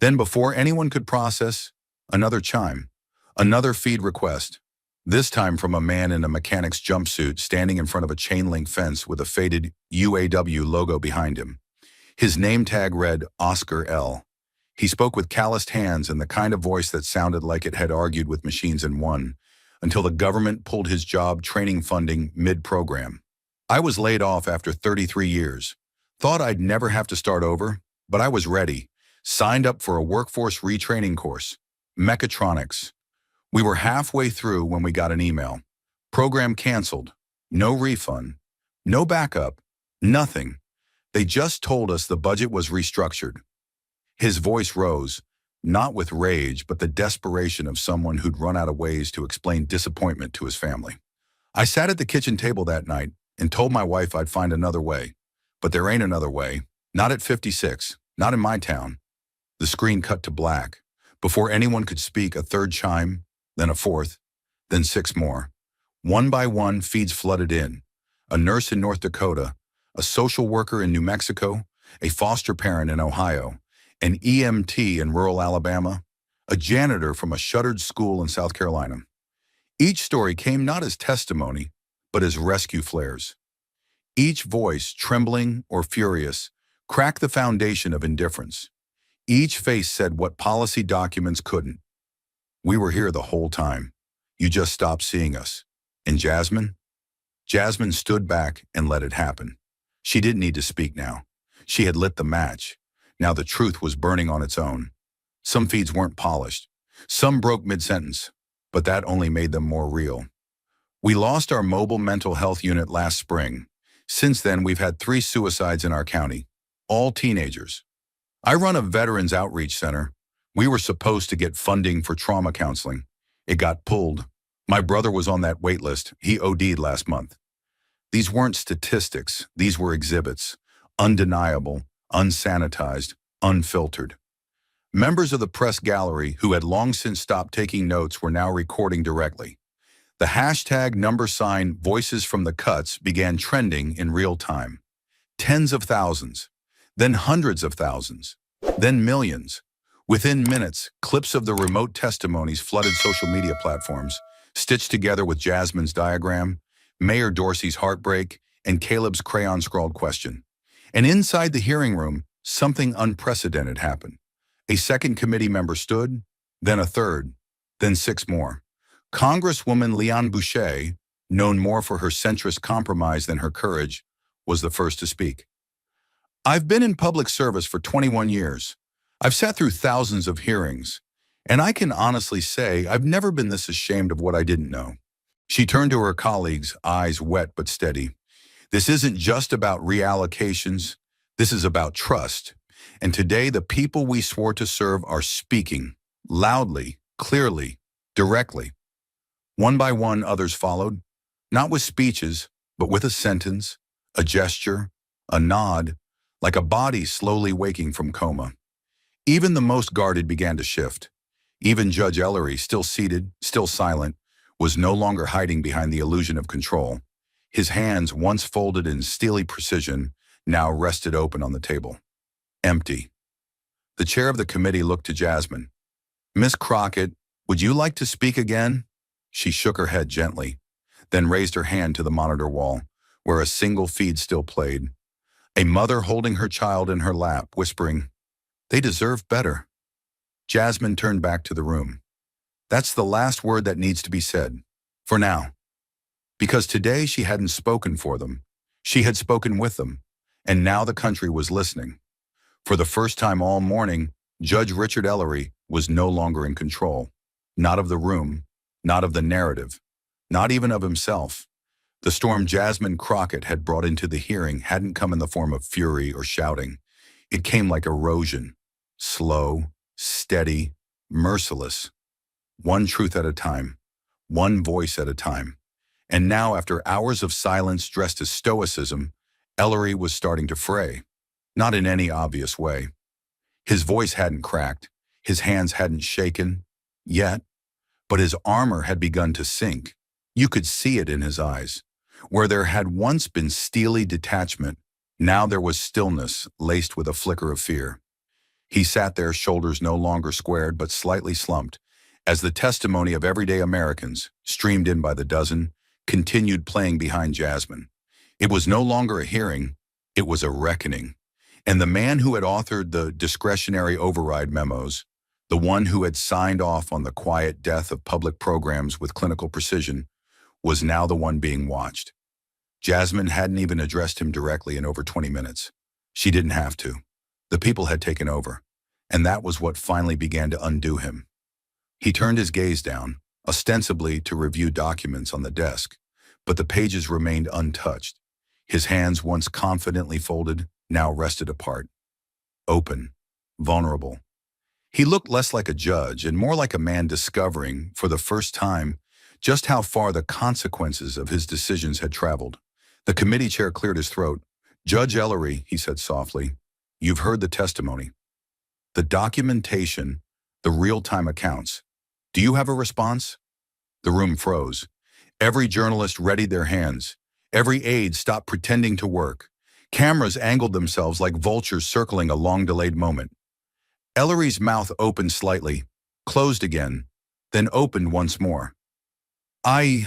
Then before anyone could process, another chime, another feed request, this time from a man in a mechanic's jumpsuit standing in front of a chain-link fence with a faded UAW logo behind him. His name tag read Oscar L. He spoke with calloused hands and the kind of voice that sounded like it had argued with machines and won, until the government pulled his job training funding mid-program. I was laid off after 33 years. Thought I'd never have to start over, but I was ready. Signed up for a workforce retraining course. Mechatronics. We were halfway through when we got an email. Program canceled. No refund. No backup. Nothing. They just told us the budget was restructured. His voice rose, not with rage, but the desperation of someone who'd run out of ways to explain disappointment to his family. I sat at the kitchen table that night and told my wife I'd find another way. But there ain't another way. Not at 56. Not in my town. The screen cut to black. Before anyone could speak, a third chime, then a fourth, then 6 more. One by one, feeds flooded in. A nurse in North Dakota, a social worker in New Mexico, a foster parent in Ohio, an EMT in rural Alabama, a janitor from a shuttered school in South Carolina. Each story came not as testimony, but as rescue flares. Each voice, trembling or furious, cracked the foundation of indifference. Each face said what policy documents couldn't. We were here the whole time. You just stopped seeing us. And Jasmine? Jasmine stood back and let it happen. She didn't need to speak now. She had lit the match. Now the truth was burning on its own. Some feeds weren't polished. Some broke mid-sentence, but that only made them more real. We lost our mobile mental health unit last spring. Since then, we've had 3 suicides in our county, all teenagers. I run a veterans outreach center. We were supposed to get funding for trauma counseling. It got pulled. My brother was on that wait list. He OD'd last month. These weren't statistics. These were exhibits. Undeniable, unsanitized, unfiltered. Members of the press gallery who had long since stopped taking notes were now recording directly. The hashtag # voices from the cuts began trending in real time. Tens of thousands, then hundreds of thousands, then millions. Within minutes, clips of the remote testimonies flooded social media platforms, stitched together with Jasmine's diagram, Mayor Dorsey's heartbreak, and Caleb's crayon-scrawled question. And inside the hearing room, something unprecedented happened. A second committee member stood, then a third, then 6 more. Congresswoman Leanne Boucher, known more for her centrist compromise than her courage, was the first to speak. I've been in public service for 21 years. I've sat through thousands of hearings, and I can honestly say I've never been this ashamed of what I didn't know. She turned to her colleagues, eyes wet but steady. This isn't just about reallocations. This is about trust. And today, the people we swore to serve are speaking, loudly, clearly, directly. One by one, others followed, not with speeches, but with a sentence, a gesture, a nod, like a body slowly waking from coma. Even the most guarded began to shift. Even Judge Ellery, still seated, still silent, was no longer hiding behind the illusion of control. His hands, once folded in steely precision, now rested open on the table. Empty. The chair of the committee looked to Jasmine. "Miss Crockett, would you like to speak again?" She shook her head gently, then raised her hand to the monitor wall, where a single feed still played. A mother holding her child in her lap, whispering, "They deserve better." Jasmine turned back to the room. That's the last word that needs to be said, for now. Because today she hadn't spoken for them. She had spoken with them, and now the country was listening. For the first time all morning, Judge Richard Ellery was no longer in control. Not of the room, not of the narrative, not even of himself. The storm Jasmine Crockett had brought into the hearing hadn't come in the form of fury or shouting. It came like erosion, slow, steady, merciless. One truth at a time, one voice at a time. And now, after hours of silence dressed as stoicism, Ellery was starting to fray. Not in any obvious way. His voice hadn't cracked, his hands hadn't shaken, yet, but his armor had begun to sink. You could see it in his eyes. Where there had once been steely detachment, now there was stillness laced with a flicker of fear. He sat there, shoulders no longer squared but slightly slumped, as the testimony of everyday Americans, streamed in by the dozen, continued playing behind Jasmine. It was no longer a hearing, it was a reckoning. And the man who had authored the discretionary override memos, the one who had signed off on the quiet death of public programs with clinical precision, was now the one being watched. Jasmine hadn't even addressed him directly in over 20 minutes. She didn't have to. The people had taken over, and that was what finally began to undo him. He turned his gaze down, ostensibly to review documents on the desk, but the pages remained untouched. His hands, once confidently folded, now rested apart. Open, vulnerable. He looked less like a judge and more like a man discovering, for the first time, just how far the consequences of his decisions had traveled. The committee chair cleared his throat. "Judge Ellery," he said softly, "you've heard the testimony. The documentation, the real-time accounts. Do you have a response?" The room froze. Every journalist readied their hands. Every aide stopped pretending to work. Cameras angled themselves like vultures circling a long-delayed moment. Ellery's mouth opened slightly, closed again, then opened once more. I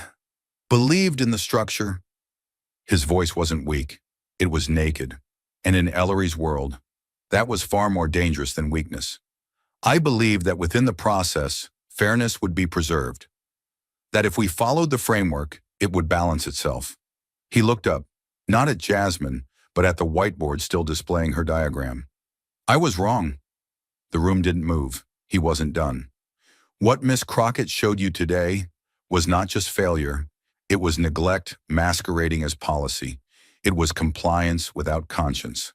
believed in the structure. His voice wasn't weak. It was naked. And in Ellery's world, that was far more dangerous than weakness. I believed that within the process, fairness would be preserved. That if we followed the framework, it would balance itself. He looked up, not at Jasmine, but at the whiteboard still displaying her diagram. I was wrong. The room didn't move. He wasn't done. What Miss Crockett showed you today was not just failure. It was neglect masquerading as policy. It was compliance without conscience.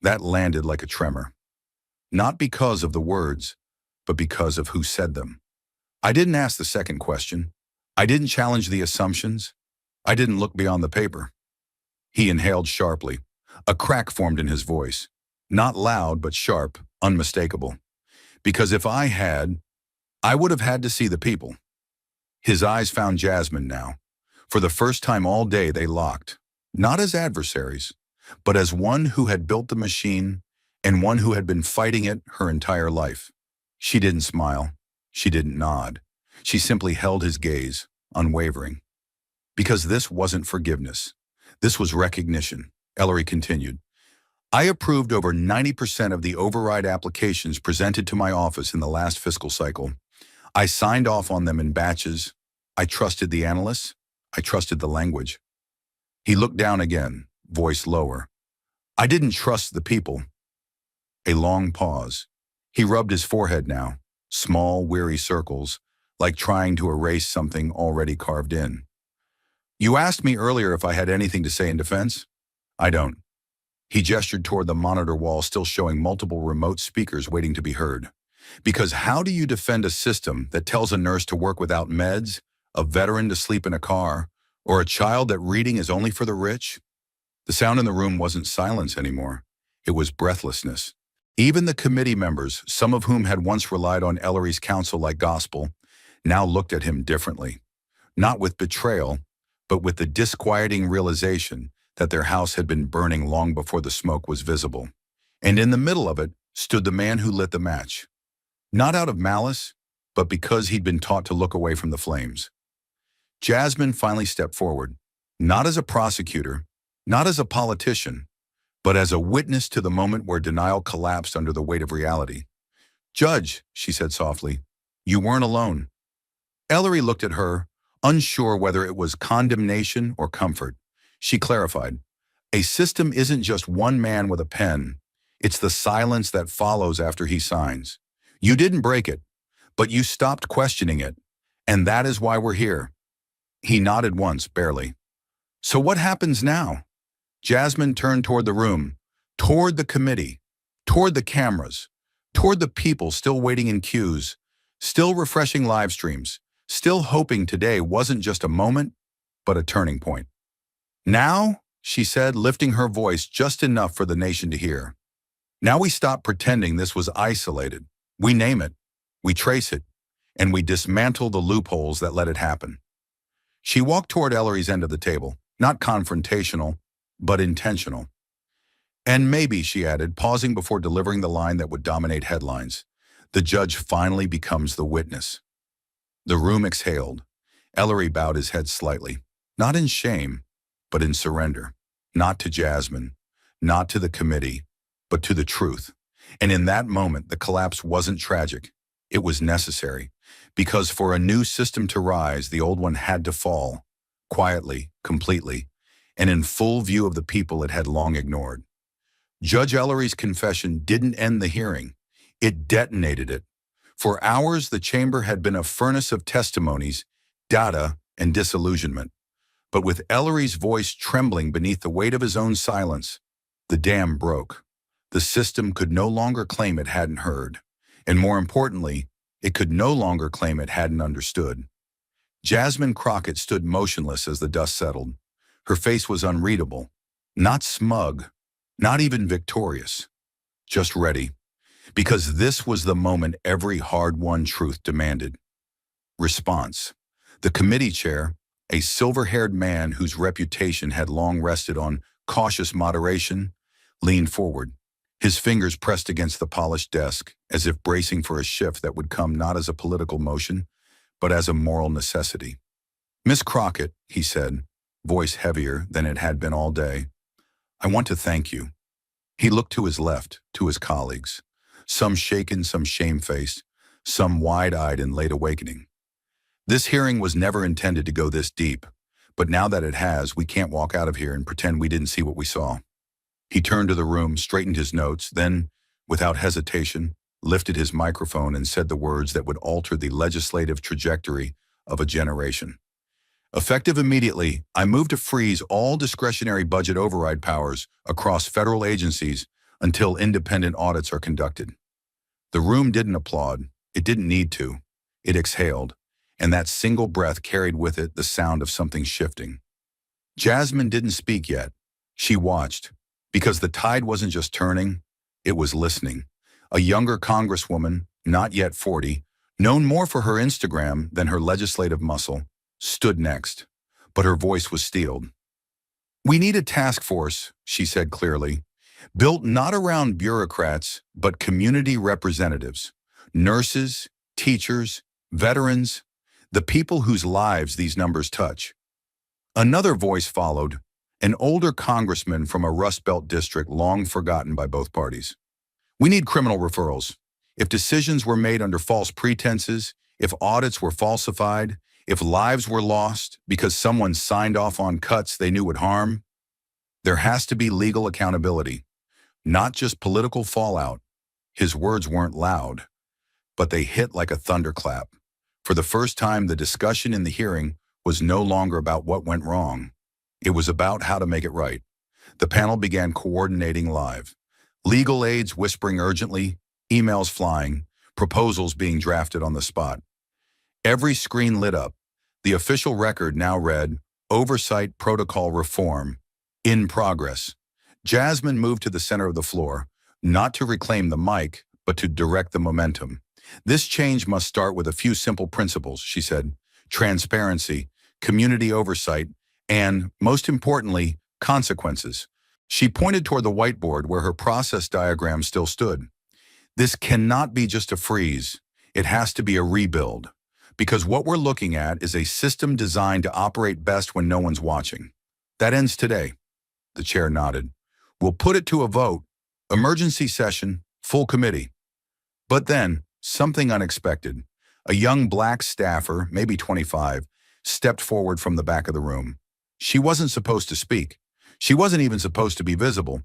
That landed like a tremor. Not because of the words, but because of who said them. I didn't ask the second question. I didn't challenge the assumptions. I didn't look beyond the paper. He inhaled sharply. A crack formed in his voice. Not loud, but sharp, unmistakable. Because if I had, I would have had to see the people. His eyes found Jasmine now. For the first time all day they locked, not as adversaries, but as one who had built the machine and one who had been fighting it her entire life. She didn't smile. She didn't nod. She simply held his gaze, unwavering. Because this wasn't forgiveness. This was recognition, Ellery continued. I approved over 90% of the override applications presented to my office in the last fiscal cycle. I signed off on them in batches. I trusted the analysts. I trusted the language. He looked down again, voice lower. I didn't trust the people. A long pause. He rubbed his forehead now, small, weary circles, like trying to erase something already carved in. You asked me earlier if I had anything to say in defense? I don't. He gestured toward the monitor wall still showing multiple remote speakers waiting to be heard. Because how do you defend a system that tells a nurse to work without meds, a veteran to sleep in a car, or a child that reading is only for the rich? The sound in the room wasn't silence anymore. It was breathlessness. Even the committee members, some of whom had once relied on Ellery's counsel like gospel, now looked at him differently. Not with betrayal, but with the disquieting realization that their house had been burning long before the smoke was visible. And in the middle of it stood the man who lit the match. Not out of malice, but because he'd been taught to look away from the flames. Jasmine finally stepped forward, not as a prosecutor, not as a politician, but as a witness to the moment where denial collapsed under the weight of reality. Judge, she said softly, you weren't alone. Ellery looked at her, unsure whether it was condemnation or comfort. She clarified, a system isn't just one man with a pen. It's the silence that follows after he signs. You didn't break it, but you stopped questioning it, and that is why we're here. He nodded once, barely. So what happens now? Jasmine turned toward the room, toward the committee, toward the cameras, toward the people still waiting in queues, still refreshing live streams, still hoping today wasn't just a moment, but a turning point. Now, she said, lifting her voice just enough for the nation to hear. Now we stop pretending this was isolated. We name it, we trace it, and we dismantle the loopholes that let it happen. She walked toward Ellery's end of the table, not confrontational, but intentional. And maybe, she added, pausing before delivering the line that would dominate headlines, the judge finally becomes the witness. The room exhaled. Ellery bowed his head slightly, not in shame, but in surrender, not to Jasmine, not to the committee, but to the truth. And in that moment, the collapse wasn't tragic. It was necessary, because for a new system to rise, the old one had to fall, quietly, completely, and in full view of the people it had long ignored. Judge Ellery's confession didn't end the hearing. It detonated it. For hours, the chamber had been a furnace of testimonies, data, and disillusionment. But with Ellery's voice trembling beneath the weight of his own silence, the dam broke. The system could no longer claim it hadn't heard. And more importantly, it could no longer claim it hadn't understood. Jasmine Crockett stood motionless as the dust settled. Her face was unreadable, not smug, not even victorious, just ready. Because this was the moment every hard-won truth demanded. Response. The committee chair, a silver-haired man whose reputation had long rested on cautious moderation, leaned forward, his fingers pressed against the polished desk, as if bracing for a shift that would come not as a political motion, but as a moral necessity. Miss Crockett, he said, voice heavier than it had been all day, I want to thank you. He looked to his left, to his colleagues, some shaken, some shamefaced, some wide-eyed in late awakening. This hearing was never intended to go this deep, but now that it has, we can't walk out of here and pretend we didn't see what we saw. He turned to the room, straightened his notes, then, without hesitation, lifted his microphone and said the words that would alter the legislative trajectory of a generation. Effective immediately, I move to freeze all discretionary budget override powers across federal agencies until independent audits are conducted. The room didn't applaud. It didn't need to. It exhaled, and that single breath carried with it the sound of something shifting. Jasmine didn't speak yet. She watched, because the tide wasn't just turning, it was listening. A younger congresswoman, not yet 40, known more for her Instagram than her legislative muscle, stood next, but her voice was steeled. We need a task force, she said clearly, built not around bureaucrats, but community representatives, nurses, teachers, veterans, the people whose lives these numbers touch. Another voice followed, an older congressman from a Rust Belt district long forgotten by both parties. We need criminal referrals. If decisions were made under false pretenses, if audits were falsified, if lives were lost because someone signed off on cuts they knew would harm, there has to be legal accountability, not just political fallout. His words weren't loud, but they hit like a thunderclap. For the first time, the discussion in the hearing was no longer about what went wrong. It was about how to make it right. The panel began coordinating live. Legal aides whispering urgently, emails flying, proposals being drafted on the spot. Every screen lit up. The official record now read, Oversight Protocol Reform, in progress. Jasmine moved to the center of the floor, not to reclaim the mic, but to direct the momentum. This change must start with a few simple principles, she said. Transparency, community oversight, and, most importantly, consequences. She pointed toward the whiteboard where her process diagram still stood. This cannot be just a freeze. It has to be a rebuild. Because what we're looking at is a system designed to operate best when no one's watching. That ends today. The chair nodded. We'll put it to a vote. Emergency session, full committee. But then, something unexpected. A young black staffer, maybe 25, stepped forward from the back of the room. She wasn't supposed to speak. She wasn't even supposed to be visible,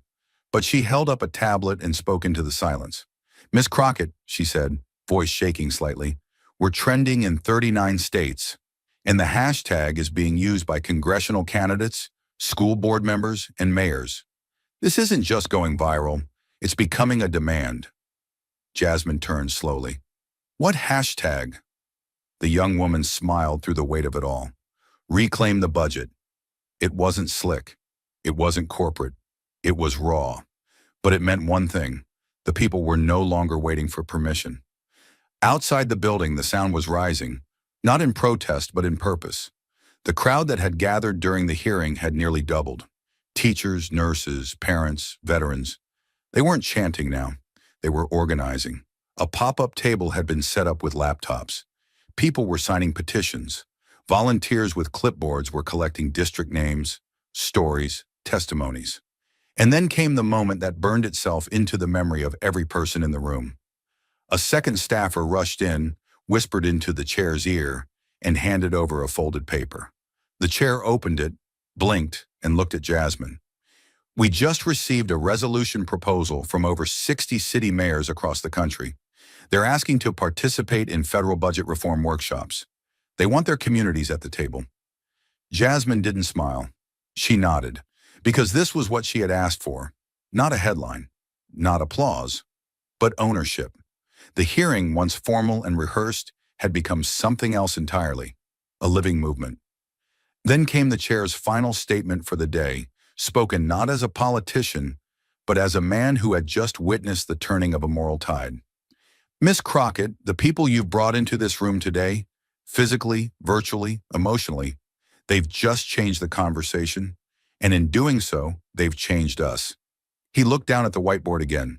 but she held up a tablet and spoke into the silence. Miss Crockett, she said, voice shaking slightly, we're trending in 39 states, and the hashtag is being used by congressional candidates, school board members, and mayors. This isn't just going viral, it's becoming a demand. Jasmine turned slowly. What hashtag? The young woman smiled through the weight of it all. Reclaim the budget. It wasn't slick. It wasn't corporate. It was raw. But it meant one thing. The people were no longer waiting for permission. Outside the building, the sound was rising, not in protest, but in purpose. The crowd that had gathered during the hearing had nearly doubled. Teachers, nurses, parents, veterans. They weren't chanting now. They were organizing. A pop-up table had been set up with laptops. People were signing petitions. Volunteers with clipboards were collecting district names, stories, testimonies. And then came the moment that burned itself into the memory of every person in the room. A second staffer rushed in, whispered into the chair's ear, and handed over a folded paper. The chair opened it, blinked, and looked at Jasmine. We just received a resolution proposal from over 60 city mayors across the country. They're asking to participate in federal budget reform workshops. They want their communities at the table. Jasmine didn't smile. She nodded, because this was what she had asked for. Not a headline, not applause, but ownership. The hearing, once formal and rehearsed, had become something else entirely, a living movement. Then came the chair's final statement for the day, spoken not as a politician, but as a man who had just witnessed the turning of a moral tide. Miss Crockett, the people you've brought into this room today, physically, virtually, emotionally, they've just changed the conversation, and in doing so, they've changed us. He looked down at the whiteboard again.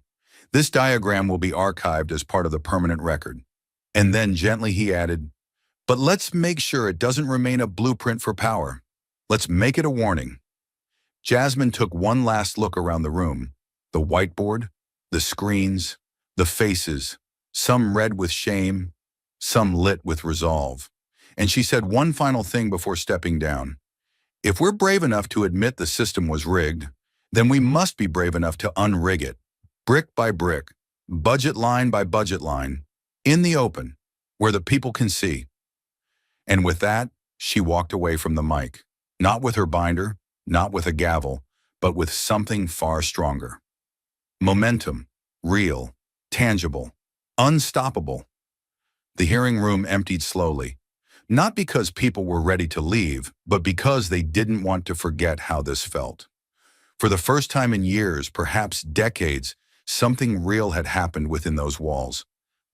This diagram will be archived as part of the permanent record. And then gently he added, But let's make sure it doesn't remain a blueprint for power. Let's make it a warning. Jasmine took one last look around the room. The whiteboard, the screens, the faces, some red with shame, some lit with resolve. And she said one final thing before stepping down. If we're brave enough to admit the system was rigged, then we must be brave enough to unrig it, brick by brick, budget line by budget line, in the open, where the people can see. And with that, she walked away from the mic, not with her binder, not with a gavel, but with something far stronger. Momentum, real, tangible, unstoppable. The hearing room emptied slowly, not because people were ready to leave, but because they didn't want to forget how this felt. For the first time in years, perhaps decades, something real had happened within those walls.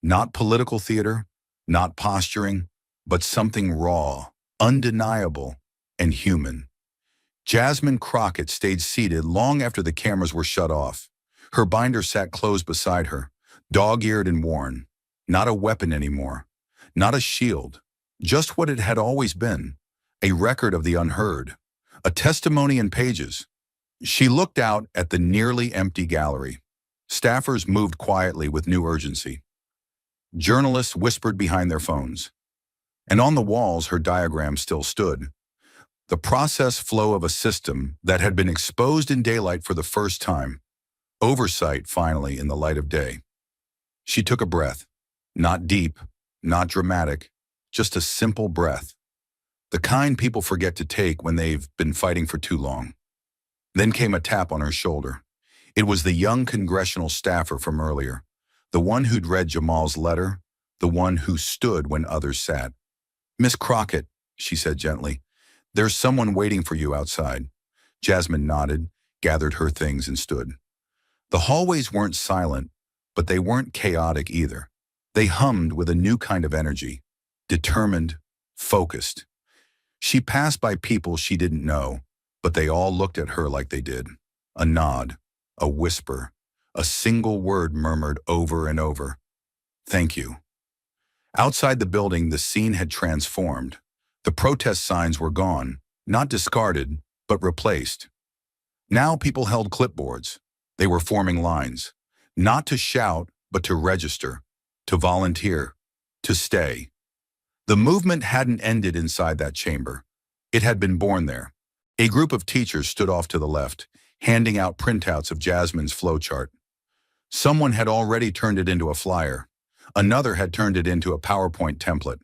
Not political theater, not posturing, but something raw, undeniable, and human. Jasmine Crockett stayed seated long after the cameras were shut off. Her binder sat closed beside her, dog-eared and worn. Not a weapon anymore, not a shield, just what it had always been, a record of the unheard, a testimony in pages. She looked out at the nearly empty gallery. Staffers moved quietly with new urgency. Journalists whispered behind their phones. And on the walls, her diagram still stood. The process flow of a system that had been exposed in daylight for the first time. Oversight, finally, in the light of day. She took a breath. Not deep, not dramatic, just a simple breath. The kind people forget to take when they've been fighting for too long. Then came a tap on her shoulder. It was the young congressional staffer from earlier, the one who'd read Jamal's letter, the one who stood when others sat. "Miss Crockett," she said gently, "there's someone waiting for you outside." Jasmine nodded, gathered her things, and stood. The hallways weren't silent, but they weren't chaotic either. They hummed with a new kind of energy, determined, focused. She passed by people she didn't know, but they all looked at her like they did. A nod, a whisper, a single word murmured over and over. "Thank you." Outside the building, the scene had transformed. The protest signs were gone, not discarded, but replaced. Now people held clipboards. They were forming lines, not to shout, but to register, to volunteer, to stay. The movement hadn't ended inside that chamber. It had been born there. A group of teachers stood off to the left, handing out printouts of Jasmine's flowchart. Someone had already turned it into a flyer. Another had turned it into a PowerPoint template.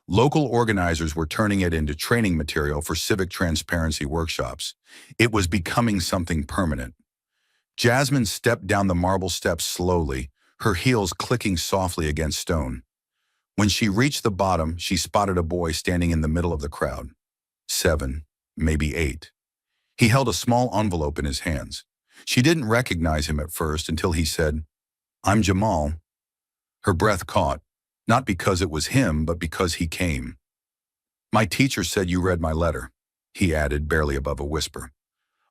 Local organizers were turning it into training material for civic transparency workshops. It was becoming something permanent. Jasmine stepped down the marble steps slowly, her heels clicking softly against stone. When she reached the bottom, she spotted a boy standing in the middle of the crowd. 7, maybe 8. He held a small envelope in his hands. She didn't recognize him at first until he said, "I'm Jamal." Her breath caught, not because it was him, but because he came. "My teacher said you read my letter," he added, barely above a whisper.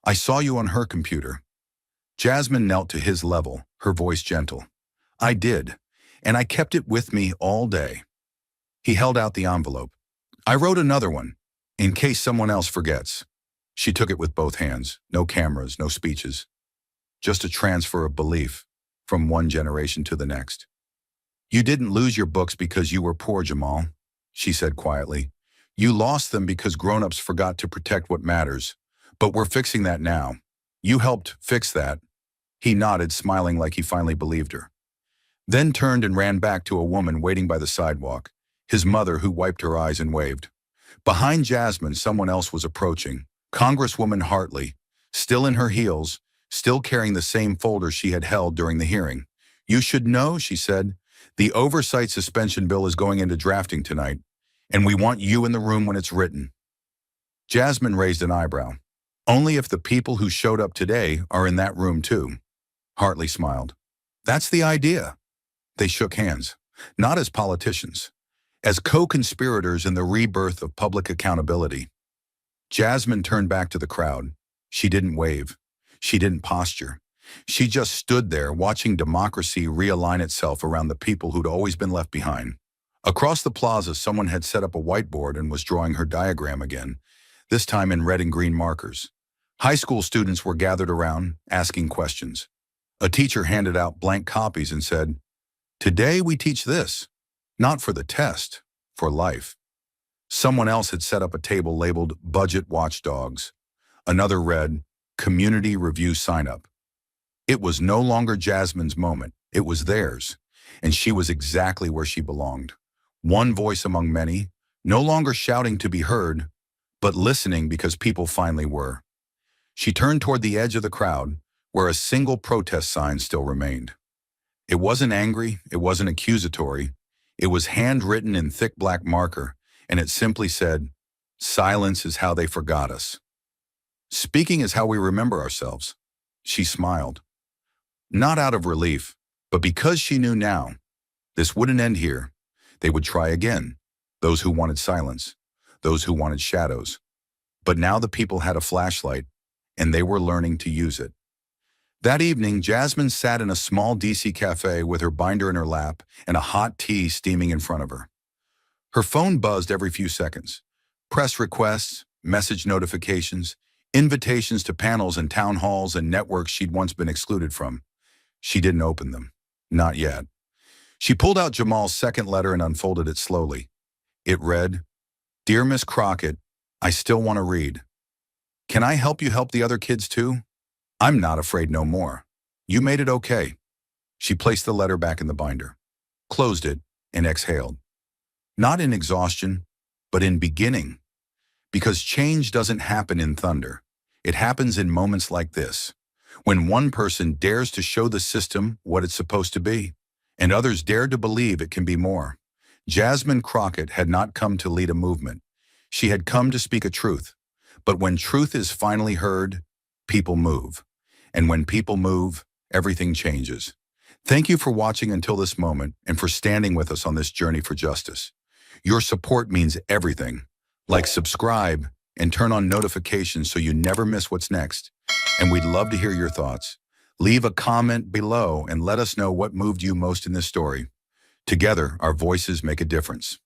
"I saw you on her computer." Jasmine knelt to his level, her voice gentle. "I did, and I kept it with me all day." He held out the envelope. "I wrote another one, in case someone else forgets." She took it with both hands, no cameras, no speeches. Just a transfer of belief from one generation to the next. "You didn't lose your books because you were poor, Jamal," she said quietly. "You lost them because grown-ups forgot to protect what matters. But we're fixing that now. You helped fix that." He nodded, smiling like he finally believed her. Then turned and ran back to a woman waiting by the sidewalk, his mother, who wiped her eyes and waved. Behind Jasmine, someone else was approaching, Congresswoman Hartley, still in her heels, still carrying the same folder she had held during the hearing. "You should know," she said, "the oversight suspension bill is going into drafting tonight, and we want you in the room when it's written." Jasmine raised an eyebrow. "Only if the people who showed up today are in that room too." Hartley smiled. "That's the idea." They shook hands, not as politicians, as co-conspirators in the rebirth of public accountability. Jasmine turned back to the crowd. She didn't wave. She didn't posture. She just stood there watching democracy realign itself around the people who'd always been left behind. Across the plaza, someone had set up a whiteboard and was drawing her diagram again, this time in red and green markers. High school students were gathered around, asking questions. A teacher handed out blank copies and said, "Today we teach this, not for the test, for life." Someone else had set up a table labeled Budget Watchdogs. Another read, Community Review Sign-Up. It was no longer Jasmine's moment, it was theirs, and she was exactly where she belonged. One voice among many, no longer shouting to be heard, but listening because people finally were. She turned toward the edge of the crowd, where a single protest sign still remained. It wasn't angry, it wasn't accusatory, it was handwritten in thick black marker, and it simply said, "Silence is how they forgot us. Speaking is how we remember ourselves." She smiled. Not out of relief, but because she knew now, this wouldn't end here. They would try again, those who wanted silence, those who wanted shadows. But now the people had a flashlight, and they were learning to use it. That evening, Jasmine sat in a small DC cafe with her binder in her lap and a hot tea steaming in front of her. Her phone buzzed every few seconds. Press requests, message notifications, invitations to panels and town halls and networks she'd once been excluded from. She didn't open them. Not yet. She pulled out Jamal's second letter and unfolded it slowly. It read, "Dear Miss Crockett, I still want to read. Can I help you help the other kids too? I'm not afraid no more. You made it okay." She placed the letter back in the binder, closed it, and exhaled. Not in exhaustion, but in beginning. Because change doesn't happen in thunder. It happens in moments like this, when one person dares to show the system what it's supposed to be, and others dare to believe it can be more. Jasmine Crockett had not come to lead a movement. She had come to speak a truth. But when truth is finally heard, people move. And when people move, everything changes. Thank you for watching until this moment and for standing with us on this journey for justice. Your support means everything. Like, subscribe, and turn on notifications so you never miss what's next. And we'd love to hear your thoughts. Leave a comment below and let us know what moved you most in this story. Together, our voices make a difference.